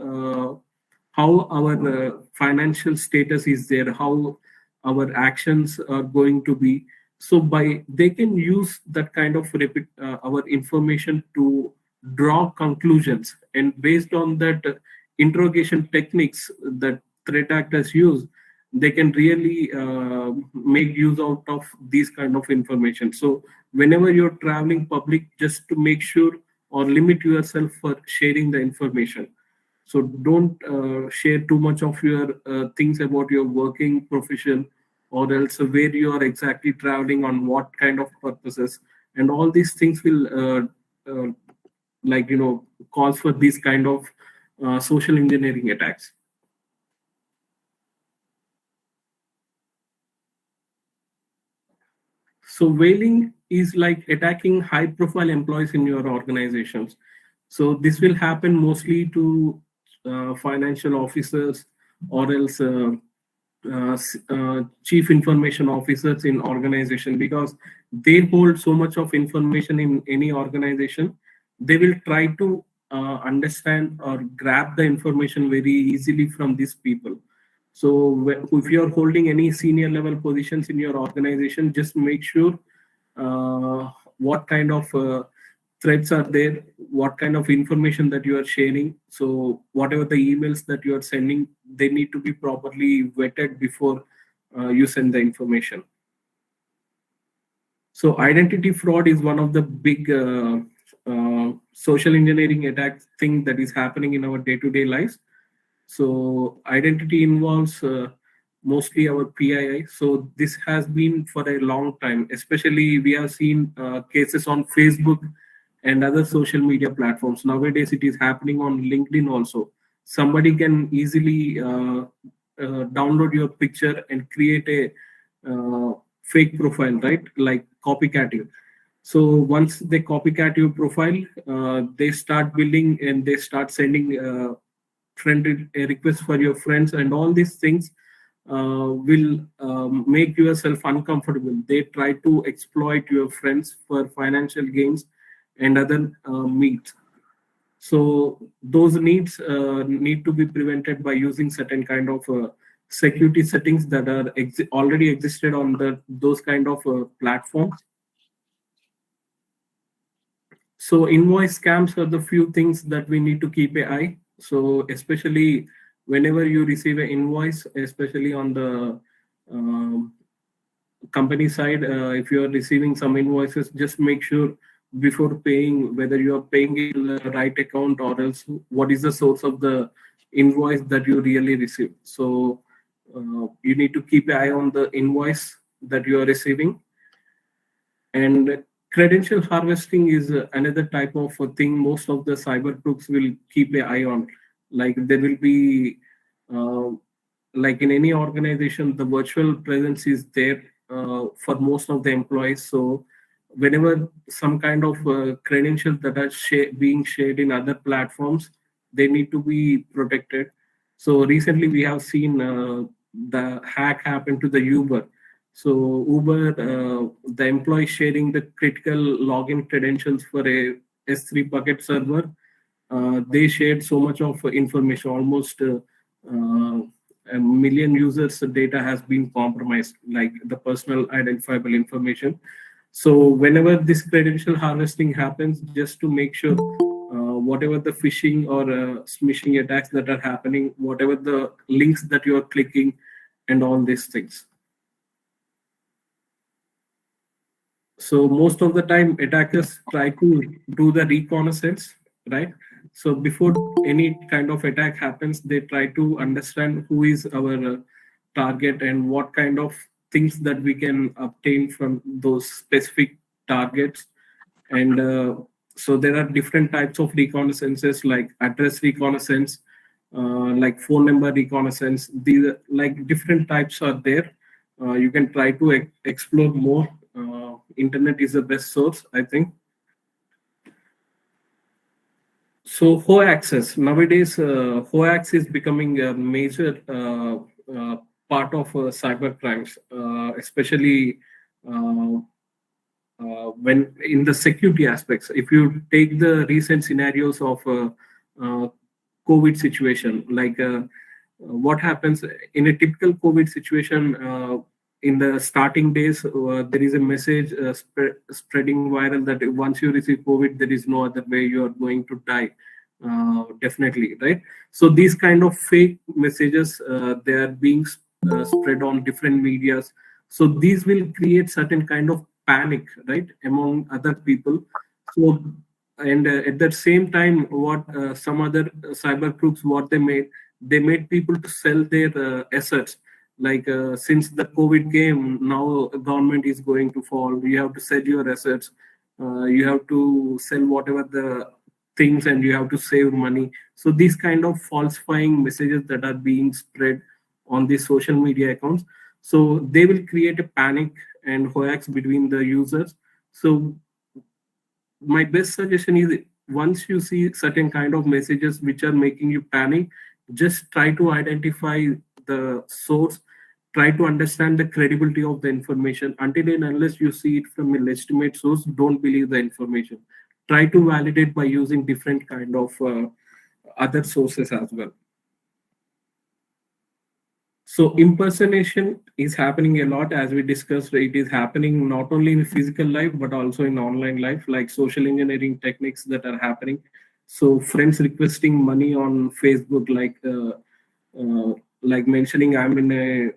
how our financial status is there, how our actions are going to be. So they can use that kind of our information to draw conclusions, and based on that interrogation techniques that threat actors use, they can really make use out of these kind of information. So whenever you're traveling public, just to make sure or limit yourself for sharing the information. So don't share too much of your things about your working profession, or else where you are exactly traveling, on what kind of purposes, and all these things will cause for these kind of social engineering attacks. So whaling is like attacking high-profile employees in your organizations. So this will happen mostly to financial officers, or else chief information officers in organization, because they hold so much of information in any organization. They will try to understand or grab the information very easily from these people. So if you're holding any senior level positions in your organization, just make sure what kind of threats are there, what kind of information that you are sharing. So whatever the emails that you are sending, they need to be properly vetted before you send the information. So identity fraud is one of the big social engineering attack thing that is happening in our day-to-day lives. So identity involves mostly our PII. So this has been for a long time. Especially we have seen cases on Facebook and other social media platforms. Nowadays it is happening on LinkedIn also. Somebody can easily download your picture and create a fake profile, right? Like copycatting. So once they copycat your profile, they start building and they start sending friend requests for your friends, and all these things will make yourself uncomfortable. They try to exploit your friends for financial gains and other needs. So those needs need to be prevented by using certain kind of security settings that are already existed on those kind of platforms. So invoice scams are the few things that we need to keep an eye. So especially whenever you receive an invoice, especially on the company side, if you are receiving some invoices, just make sure before paying whether you are paying it in the right account, or else what is the source of the invoice that you really receive. So you need to keep an eye on the invoice that you are receiving. And credential harvesting is another type of thing most of the cyber crooks will keep an eye on. Like there will be, like in any organization, the virtual presence is there for most of the employees. So whenever some kind of credentials that are being shared in other platforms, they need to be protected. So recently we have seen the hack happen to the Uber. So Uber, the employee sharing the critical login credentials for a S3 bucket server, they shared so much of information, almost a million users' data has been compromised, like the personal identifiable information. So whenever this credential harvesting happens, just to make sure whatever the phishing or smishing attacks that are happening, whatever the links that you are clicking, and all these things. So most of the time attackers try to do the reconnaissance, right? So before any kind of attack happens, they try to understand who is our target and what kind of things that we can obtain from those specific targets. And so there are different types of reconnaissances, like address reconnaissance, like phone number reconnaissance. These like different types are there. You can try to explore more. Internet is the best source, I think. So hoaxes nowadays, hoax is becoming a major part of cyber crimes, especially when in the security aspects. If you take the recent scenarios of COVID situation, like what happens in a typical COVID situation. In the starting days, there is a message spreading viral that once you receive COVID, there is no other way, you are going to die. Definitely, right? So these kind of fake messages, they are being spread on different medias. So these will create certain kind of panic, right, among other people. So, and at the same time, what some other cyber crooks, what they made people to sell their assets. Like since the COVID came, now government is going to fall. You have to sell your assets. You have to sell whatever the things, and you have to save money. So these kind of falsifying messages that are being spread on these social media accounts, so they will create a panic and hoax between the users. So my best suggestion is, once you see certain kind of messages which are making you panic, just try to identify the source, try to understand the credibility of the information. Until and unless you see it from a legitimate source, don't believe the information. try to validate by using different kind of other sources as well. So impersonation is happening a lot, as we discussed. It is happening not only in physical life, but also in online life, like social engineering techniques that are happening. So friends requesting money on Facebook, like mentioning I'm in a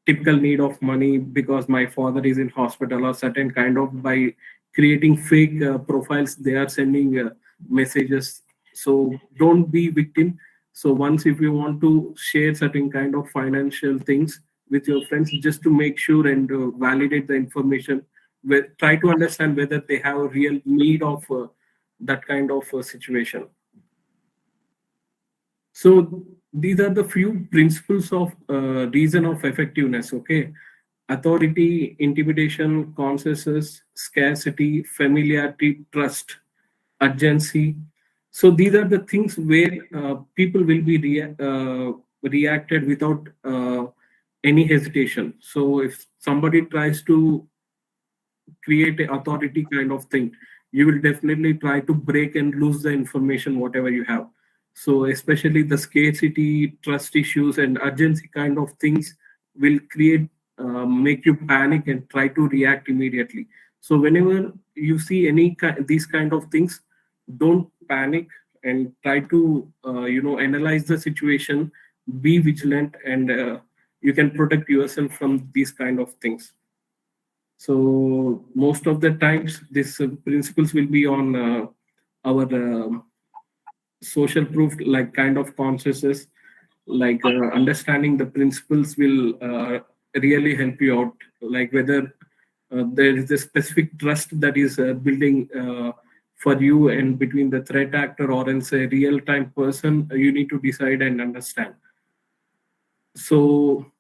typical need of money because my father is in hospital, or certain kind of, by creating fake profiles, they are sending messages. So don't be victim. So once, if you want to share certain kind of financial things with your friends, just to make sure and validate the information, try to understand whether they have a real need of that kind of situation. So these are the few principles of reason of effectiveness. Okay, authority, intimidation, consensus, scarcity, familiarity, trust, urgency. So these are the things where people will be reacted without any hesitation. So if somebody tries to create an authority kind of thing, you will definitely try to break and lose the information whatever you have. So especially the scarcity, trust issues, and urgency kind of things will create make you panic and try to react immediately. So whenever you see these kind of things, don't panic and try to analyze the situation, be vigilant, and you can protect yourself from these kind of things. So most of the times, these principles will be on our social proof, like kind of consensus, like understanding the principles will really help you out, like whether there is a specific trust that is building for you and between the threat actor or else a real-time person, you need to decide and understand. So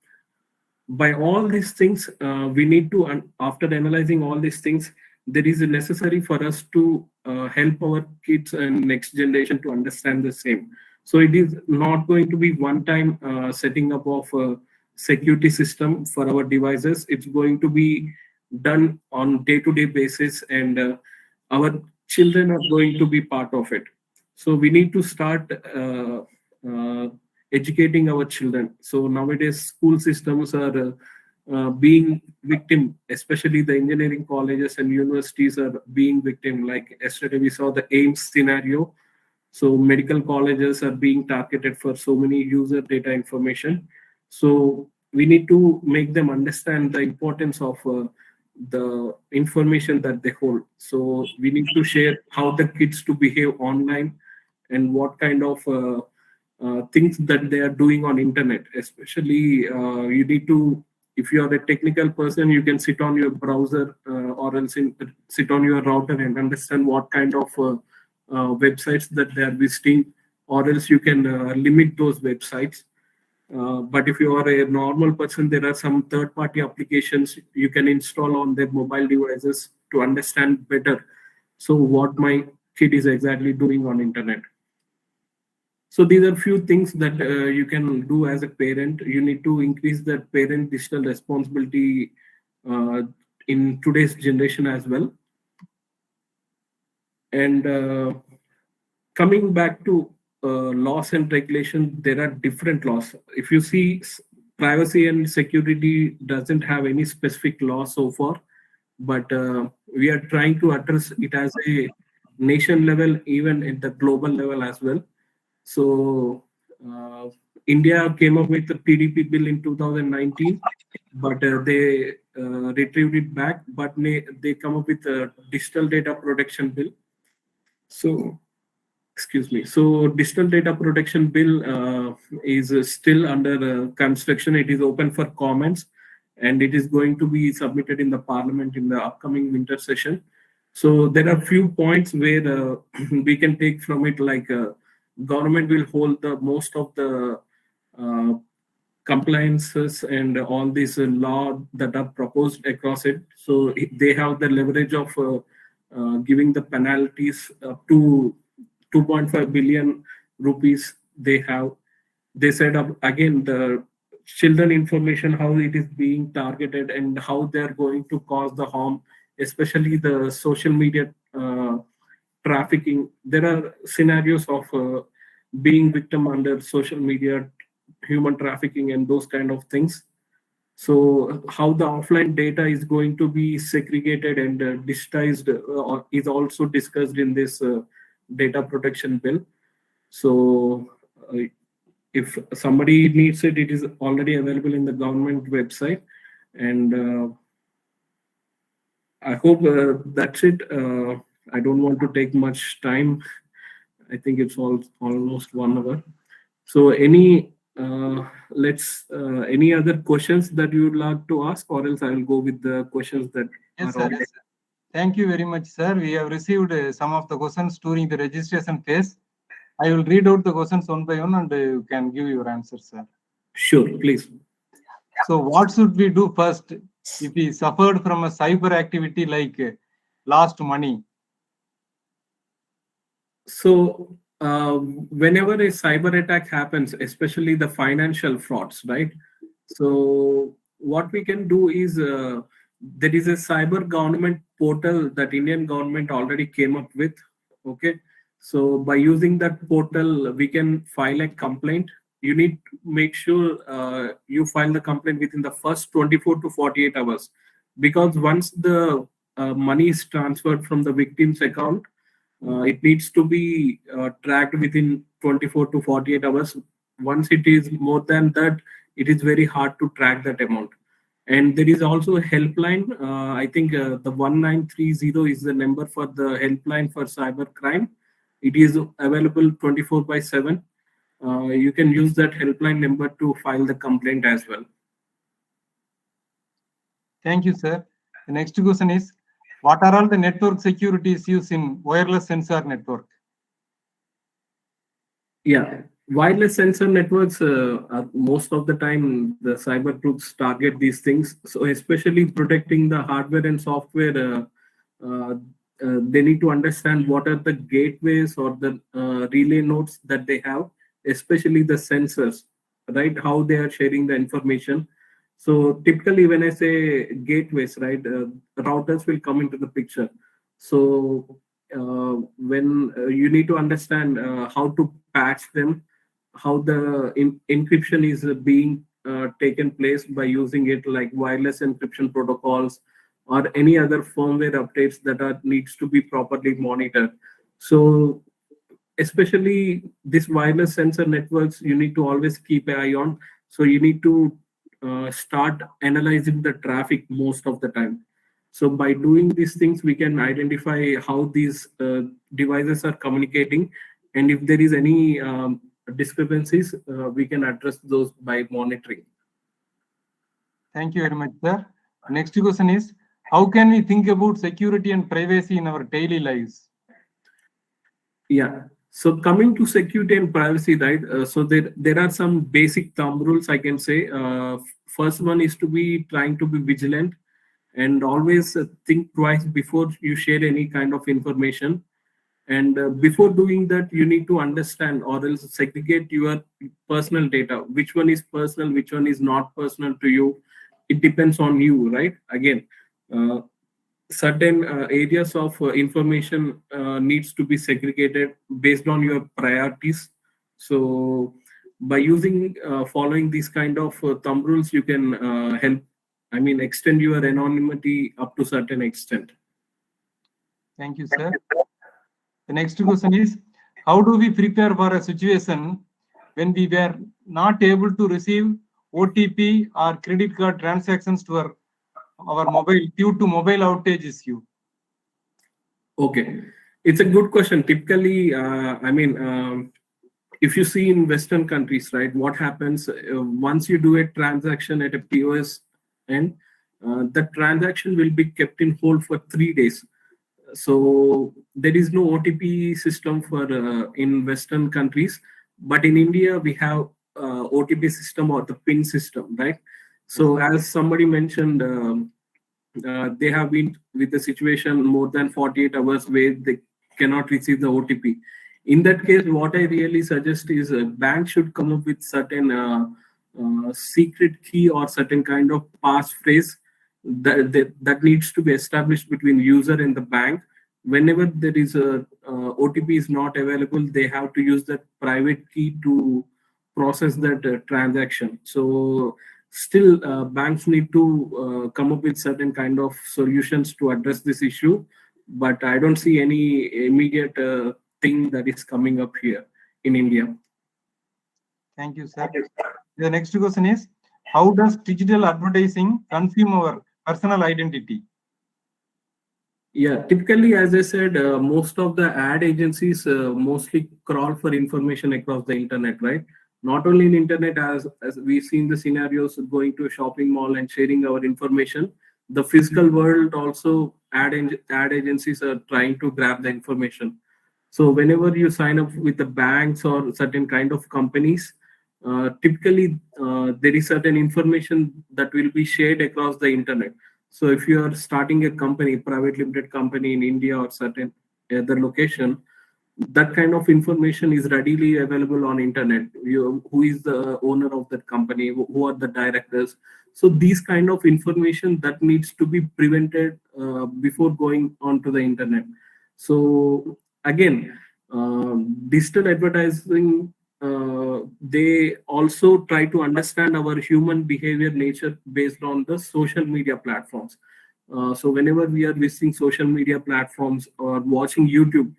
by all these things, we need to, after analyzing all these things, there is necessary for us to help our kids and next generation to understand the same. So it is not going to be one-time setting up of a security system for our devices. It's going to be done on day-to-day basis, and our children are going to be part of it. So we need to start educating our children. So nowadays, school systems are being victim, especially the engineering colleges and universities are being victim. Like yesterday, we saw the AIMS scenario. So medical colleges are being targeted for so many user data information. So we need to make them understand the importance of the information that they hold. So we need to share how the kids to behave online and what kind of things that they are doing on internet. Especially you need to, if you are a technical person, you can sit on your browser or else sit on your router and understand what kind of websites that they are visiting, or else you can limit those websites. But if you are a normal person, there are some third-party applications you can install on their mobile devices to understand better. So what my kid is exactly doing on internet. So these are few things that you can do as a parent. You need to increase that parent digital responsibility in today's generation as well. And coming back to laws and regulation, there are different laws. If you see, privacy and security doesn't have any specific law so far, but we are trying to address it as a nation level, even at the global level as well. So India came up with the PDP bill in 2019, but they retrieved it back. But they come up with a digital data protection bill. So, excuse me. So digital data protection bill is still under construction. It is open for comments, and it is going to be submitted in the parliament in the upcoming winter session. So there are few points where we can take from it, like government will hold the most of the compliances and all these law that are proposed across it. So they have the leverage of giving the penalties up to 2.5 billion rupees. They said again the children information, how it is being targeted and how they are going to cause the harm, especially the social media trafficking. There are scenarios of being victim under social media, human trafficking, and those kind of things. So how the offline data is going to be segregated and digitized is also discussed in this data protection bill. So if somebody needs it, it is already available in the government website. And I hope that's it. I don't want to take much time. I think it's almost 1 hour. So any other questions that you would like to ask, or else I will go with the questions that Yes, are sir. already. Thank you very much, sir. We have received some of the questions during the registration phase. I will read out the questions one by one and you can give your answers, sir. Sure, please. So what should we do first if we suffered from a cyber activity like lost money? So whenever a cyber attack happens, especially the financial frauds, right? So what we can do is there is a cyber government portal that Indian government already came up with. Okay. So by using that portal, we can file a complaint. You need to make sure you file the complaint within the first 24 to 48 hours, because once the money is transferred from the victim's account, it needs to be tracked within 24 to 48 hours. Once it is more than that, it is very hard to track that amount. And there is also a helpline. I think the 1930 is the number for the helpline for cyber crime. It is available 24/7. You can use that helpline number to file the complaint as well. Thank you, sir. The next question is, what are all the network securities used in wireless sensor network? Yeah, wireless sensor networks, most of the time, the cyber groups target these things. So especially protecting the hardware and software, they need to understand what are the gateways or the relay nodes that they have, especially the sensors, right? How they are sharing the information. So typically when I say gateways, right, routers will come into the picture. So when you need to understand how to patch them, how the encryption is being taken place by using it, like wireless encryption protocols or any other firmware updates that are needs to be properly monitored. So especially this wireless sensor networks, you need to always keep an eye on. So you need to start analyzing the traffic most of the time. So by doing these things, we can identify how these devices are communicating, and if there is any discrepancies, we can address those by monitoring. Thank you very much, sir. Next question is, how can we think about security and privacy in our daily lives? Yeah. So coming to security and privacy, right? So there are some basic thumb rules I can say. First one is to be trying to be vigilant and always think twice before you share any kind of information. And before doing that, you need to understand or else segregate your personal data. Which one is personal, which one is not personal to you. It depends on you, right? Again, certain areas of information needs to be segregated based on your priorities. So by using following these kind of thumb rules, you can help, extend your anonymity up to certain extent. Thank you, sir. The next question is, how do we prepare for a situation when we were not able to receive OTP or credit card transactions to our mobile due to mobile outage issue? Okay, it's a good question. Typically, if you see in Western countries, right, what happens once you do a transaction at a POS end, the transaction will be kept in hold for 3 days. So there is no OTP system for in Western countries, but in India we have OTP system or the PIN system, right? So as somebody mentioned, they have been with the situation more than 48 hours where they cannot receive the OTP. In that case, what I really suggest is a bank should come up with certain secret key or certain kind of passphrase that needs to be established between user and the bank, whenever there is a OTP is not available, they have to use that private key to process that transaction. So still, banks need to come up with certain kind of solutions to address this issue, but I don't see any immediate thing that is coming up here in India. Thank you, sir. The next question is, how does digital advertising consume our personal identity? Yeah, typically, as I said, most of the ad agencies mostly crawl for information across the internet, right? Not only in internet, as we've seen the scenarios going to a shopping mall and sharing our information, the physical world also ad agencies are trying to grab the information. So whenever you sign up with the banks or certain kind of companies, typically there is certain information that will be shared across the internet. So if you are starting a company, private limited company in India or certain other location, that kind of information is readily available on internet. Who is the owner of that company? Who are the directors? So these kind of information that needs to be prevented before going onto the internet. So again, digital advertising, they also try to understand our human behavior nature based on the social media platforms. So whenever we are visiting social media platforms or watching YouTube,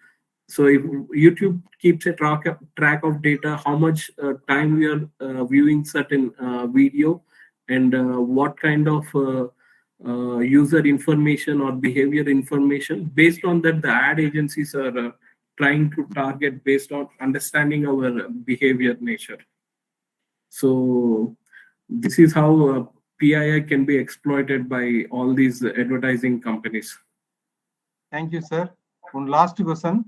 so if YouTube keeps a track of data, how much time we are viewing certain video, and what kind of user information or behavior information, based on that the ad agencies are trying to target based on understanding our behavior nature. So this is how PII can be exploited by all these advertising companies. Thank you, sir. One last question.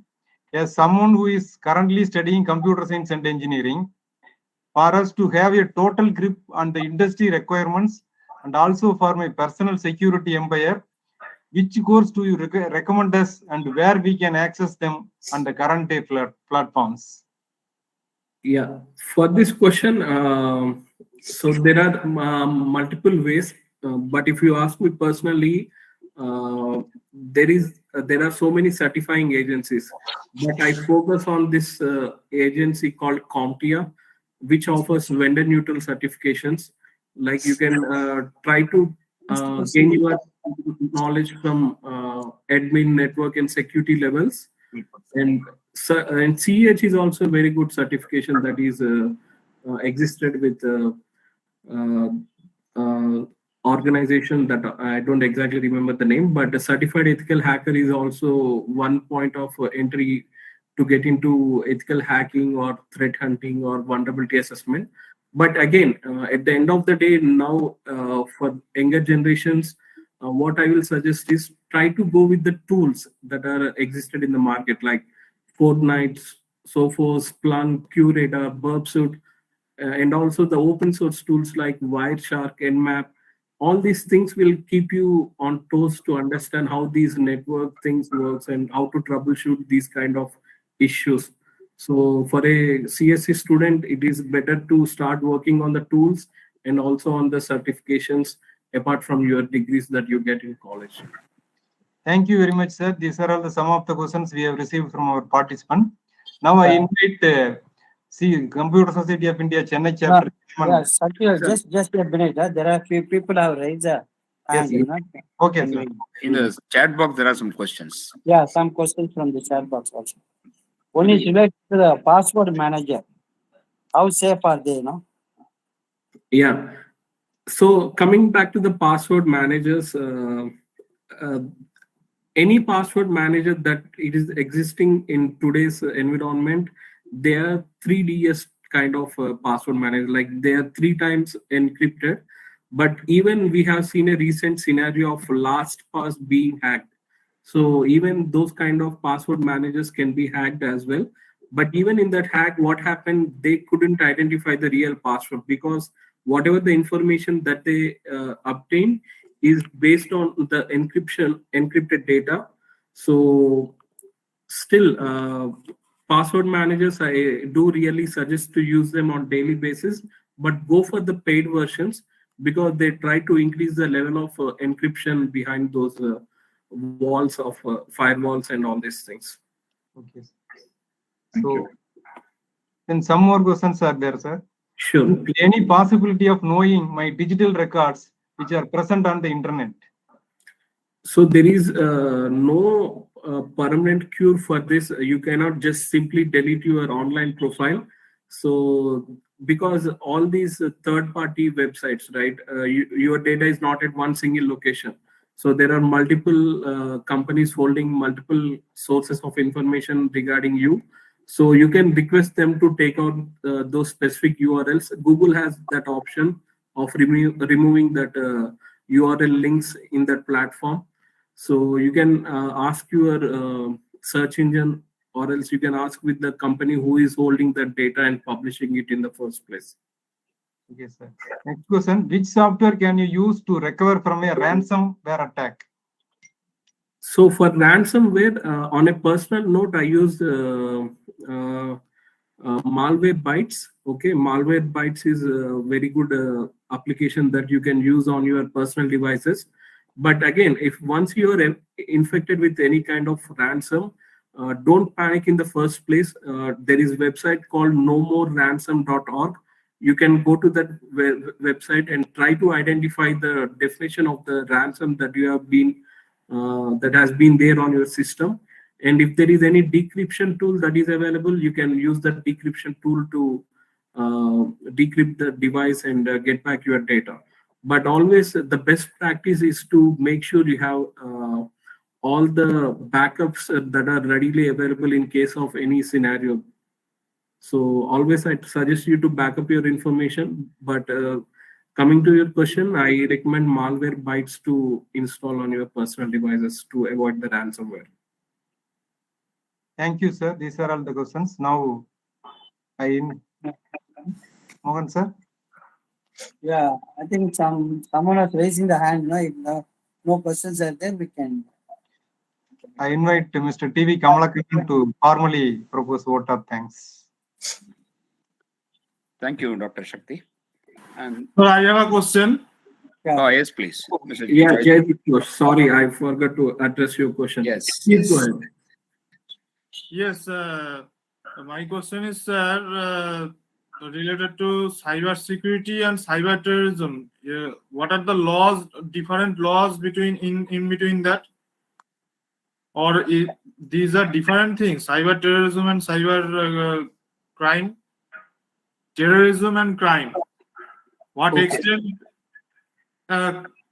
As someone who is currently studying computer science and engineering, for us to have a total grip on the industry requirements and also for my personal security empire, which course do you recommend us and where we can access them on the current day platforms? Yeah, for this question, so there are multiple ways, but if you ask me personally, there are so many certifying agencies, but I focus on this agency called CompTIA, which offers vendor neutral certifications. Like you can try to gain your knowledge from admin, network, and security levels. And CH is also a very good certification that is existed with organization that I don't exactly remember the name, but the certified ethical hacker is also one point of entry to get into ethical hacking or threat hunting or vulnerability assessment. But again, at the end of the day, now for younger generations, what I will suggest is try to go with the tools that are existed in the market, like Fortnite, Sophos, Splunk, QRadar, Burpsuit, and also the open source tools like Wireshark, Nmap. All these things will keep you on toes to understand how these network things works and how to troubleshoot these kind of issues. So for a CSC student, it is better to start working on the tools and also on the certifications apart from your degrees that you get in college. Thank you very much, sir. These are all some of the questions we have received from our participant. Now I invite Computer Society of India, Chennai chapter. Yes, just a minute. There are few people who have raised a hand. Yes, okay, sir. In the chat box, there are some questions. Yeah, some questions from the chat box also. One is related to the password manager. How safe are they, no? Yeah. So coming back to the password managers, any password manager that it is existing in today's environment, they are 3DS kind of password manager, like they are 3 times encrypted. But even we have seen a recent scenario of LastPass being hacked. So even those kind of password managers can be hacked as well. But even in that hack, what happened, they couldn't identify the real password, because whatever the information that they obtained is based on the encrypted data. So still, password managers, I do really suggest to use them on daily basis, but go for the paid versions, because they try to increase the level of encryption behind those walls of firewalls and all these things. Okay. Sir. Thank So you. then some more questions are there, sir. Sure. Any possibility of knowing my digital records which are present on the internet? So there is no permanent cure for this. You cannot just simply delete your online profile. So because all these third-party websites, right? Your data is not at one single location. So there are multiple companies holding multiple sources of information regarding you. So you can request them to take out those specific URLs. Google has that option of removing that URL links in that platform. So you can ask your search engine, or else you can ask with the company who is holding that data and publishing it in the first place. Okay, sir. Next question, which software can you use to recover from a ransomware attack? So for ransomware, on a personal note, I use Malwarebytes. Okay, Malwarebytes is a very good application that you can use on your personal devices. But again, if once you are infected with any kind of ransom, don't panic in the first place. There is a website called nomoreransom.org. You can go to that website and try to identify the definition of the ransom that you have been that has been there on your system. And if there is any decryption tool that is available, you can use that decryption tool to decrypt the device and get back your data. But always the best practice is to make sure you have all the backups that are readily available in case of any scenario. So always I suggest you to back up your information. But coming to your question, I recommend Malwarebytes to install on your personal devices to avoid the ransomware. Thank you, sir. These are all the questions. Now, Mohan, sir. Yeah, I think someone is raising the hand. No, if no questions are there, we can. I invite Mr. TV Kamalakkannan to formally propose vote of thanks. Thank you, Dr. Shakti. And So I have a question. oh, yes, please. Mr. Yeah, Joy. Jay, sorry, I forgot to address your question. Yes. Please go ahead. Yes, my question is, sir, related to cyber security and cyber terrorism. What are the laws, different laws between in between that? Or these are different things, cyber terrorism and cyber crime? Terrorism and crime. What Okay. extent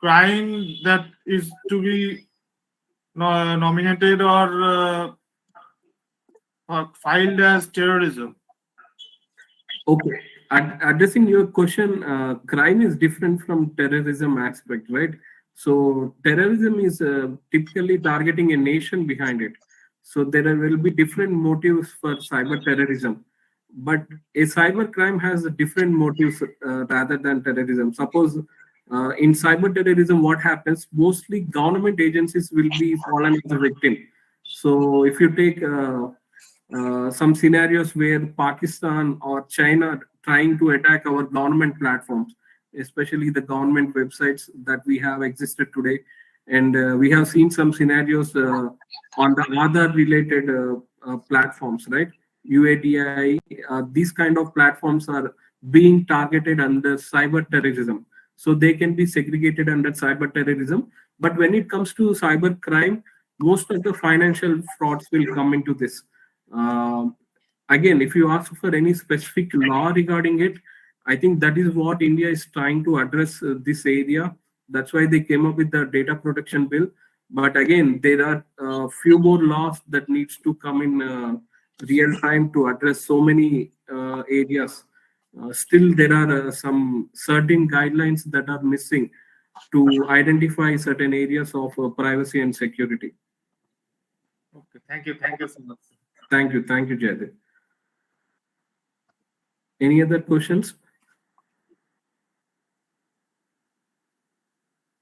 crime that is to be nominated or filed as terrorism? Okay. Addressing your question, crime is different from terrorism aspect, right? So terrorism is typically targeting a nation behind it. So there will be different motives for cyber terrorism. But a cyber crime has different motives rather than terrorism. Suppose in cyber terrorism, what happens? Mostly government agencies will be fallen as a victim. So if you take some scenarios where Pakistan or China trying to attack our government platforms, especially the government websites that we have existed today. And we have seen some scenarios on the other related platforms, right? UADI, these kind of platforms are being targeted under cyber terrorism. So they can be segregated under cyber terrorism. But when it comes to cyber crime, most of the financial frauds will come into this. Again, if you ask for any specific law regarding it, I think that is what India is trying to address this area. That's why they came up with the data protection bill. But again, there are a few more laws that needs to come in real time to address so many areas. Still, there are some certain guidelines that are missing to identify certain areas of privacy and security. Okay, thank you so much. Thank you, Jaydev. Any other questions?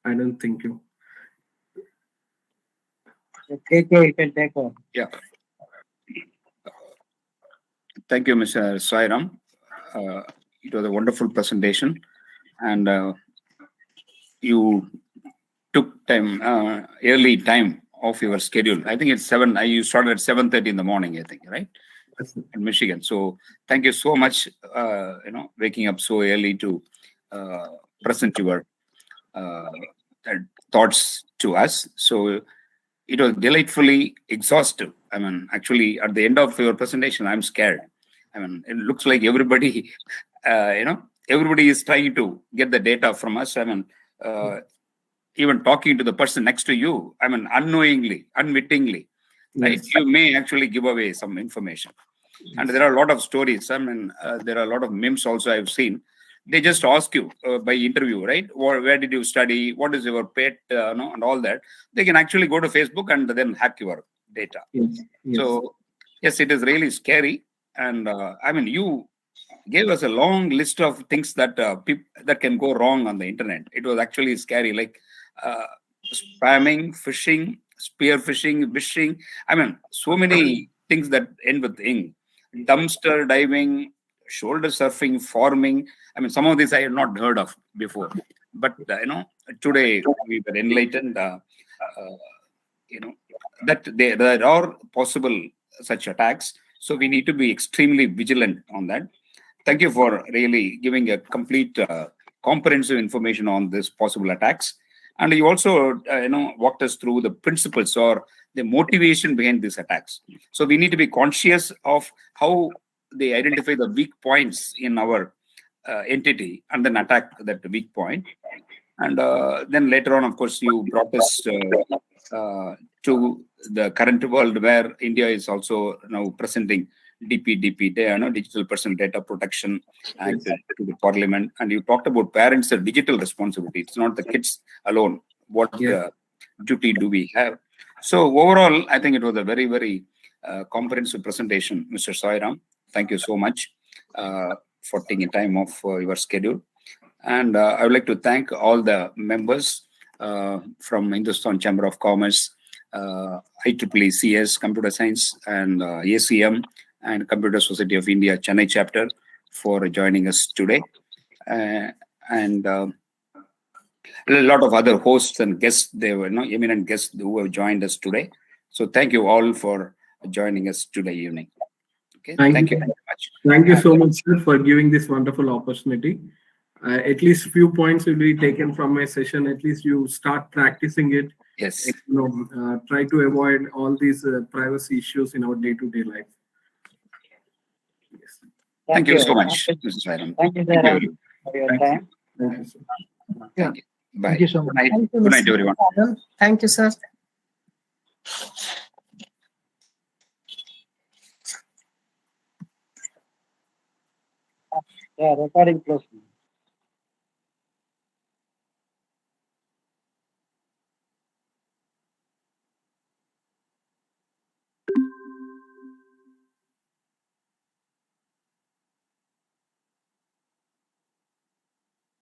I don't think you. Okay, you can take over. Yeah. Thank you, Mr. Sairam. It was a wonderful presentation, and you took time, early time of your schedule. I think it's 7. You started at 7:30 in the morning, I think, right? In Michigan. So thank you so much, waking up so early to present your thoughts to us. So it was delightfully exhaustive. I mean, actually, at the end of your presentation, I'm scared. I mean, it looks like everybody, everybody is trying to get the data from us. I mean, even talking to the person next to you, I mean, unknowingly, unwittingly, right? You may actually give away some information. And there are a lot of stories. I mean, there are a lot of memes also I've seen. They just ask you by interview, right? Or where did you study? What is your pet? And all that. They can actually go to Facebook and then hack your data. Yes. So, yes, it is really scary. And I mean, you gave us a long list of things that that can go wrong on the internet. It was actually scary, like spamming, phishing, spear phishing, wishing. I mean, so many things that end with ing. Dumpster diving, shoulder surfing, forming. I mean, some of these I had not heard of before. But, today we were enlightened, that there are possible such attacks. So we need to be extremely vigilant on that. Thank you for really giving a complete, comprehensive information on this possible attacks. And you also, walked us through the principles or the motivation behind these attacks. So we need to be conscious of how they identify the weak points in our entity and then attack that weak point. And then later on, of course, you brought us to the current world where India is also now presenting DPDP, Digital Personal Data Protection Act to the Parliament. And you talked about parents' digital responsibility. It's not the kids alone. What duty do we have? So overall, I think it was a very, very comprehensive presentation, Mr. Sairam. Thank you so much for taking time off your schedule. And I would like to thank all the members from Hindustan Chamber of Commerce, IEEE CS, Computer Science, and ACM, and Computer Society of India, Chennai chapter, for joining us today. And a lot of other hosts and guests, they were eminent guests who have joined us today. So thank you all for joining us today evening. Okay, thank you very much. Thank you so much, sir, for giving this wonderful opportunity. At least few points will be taken from my session. At least you start practicing it. Yes. Try to avoid all these privacy issues in our day-to-day life. Yes. Thank you so much, Mr. Sairam. Thank you, Sairam, for your time. Thank you, sir. Thank you. Bye. Thank you so much. Good night. Thank you, Good night, Mr. everyone. Adam. Thank you, sir. Yeah, recording close.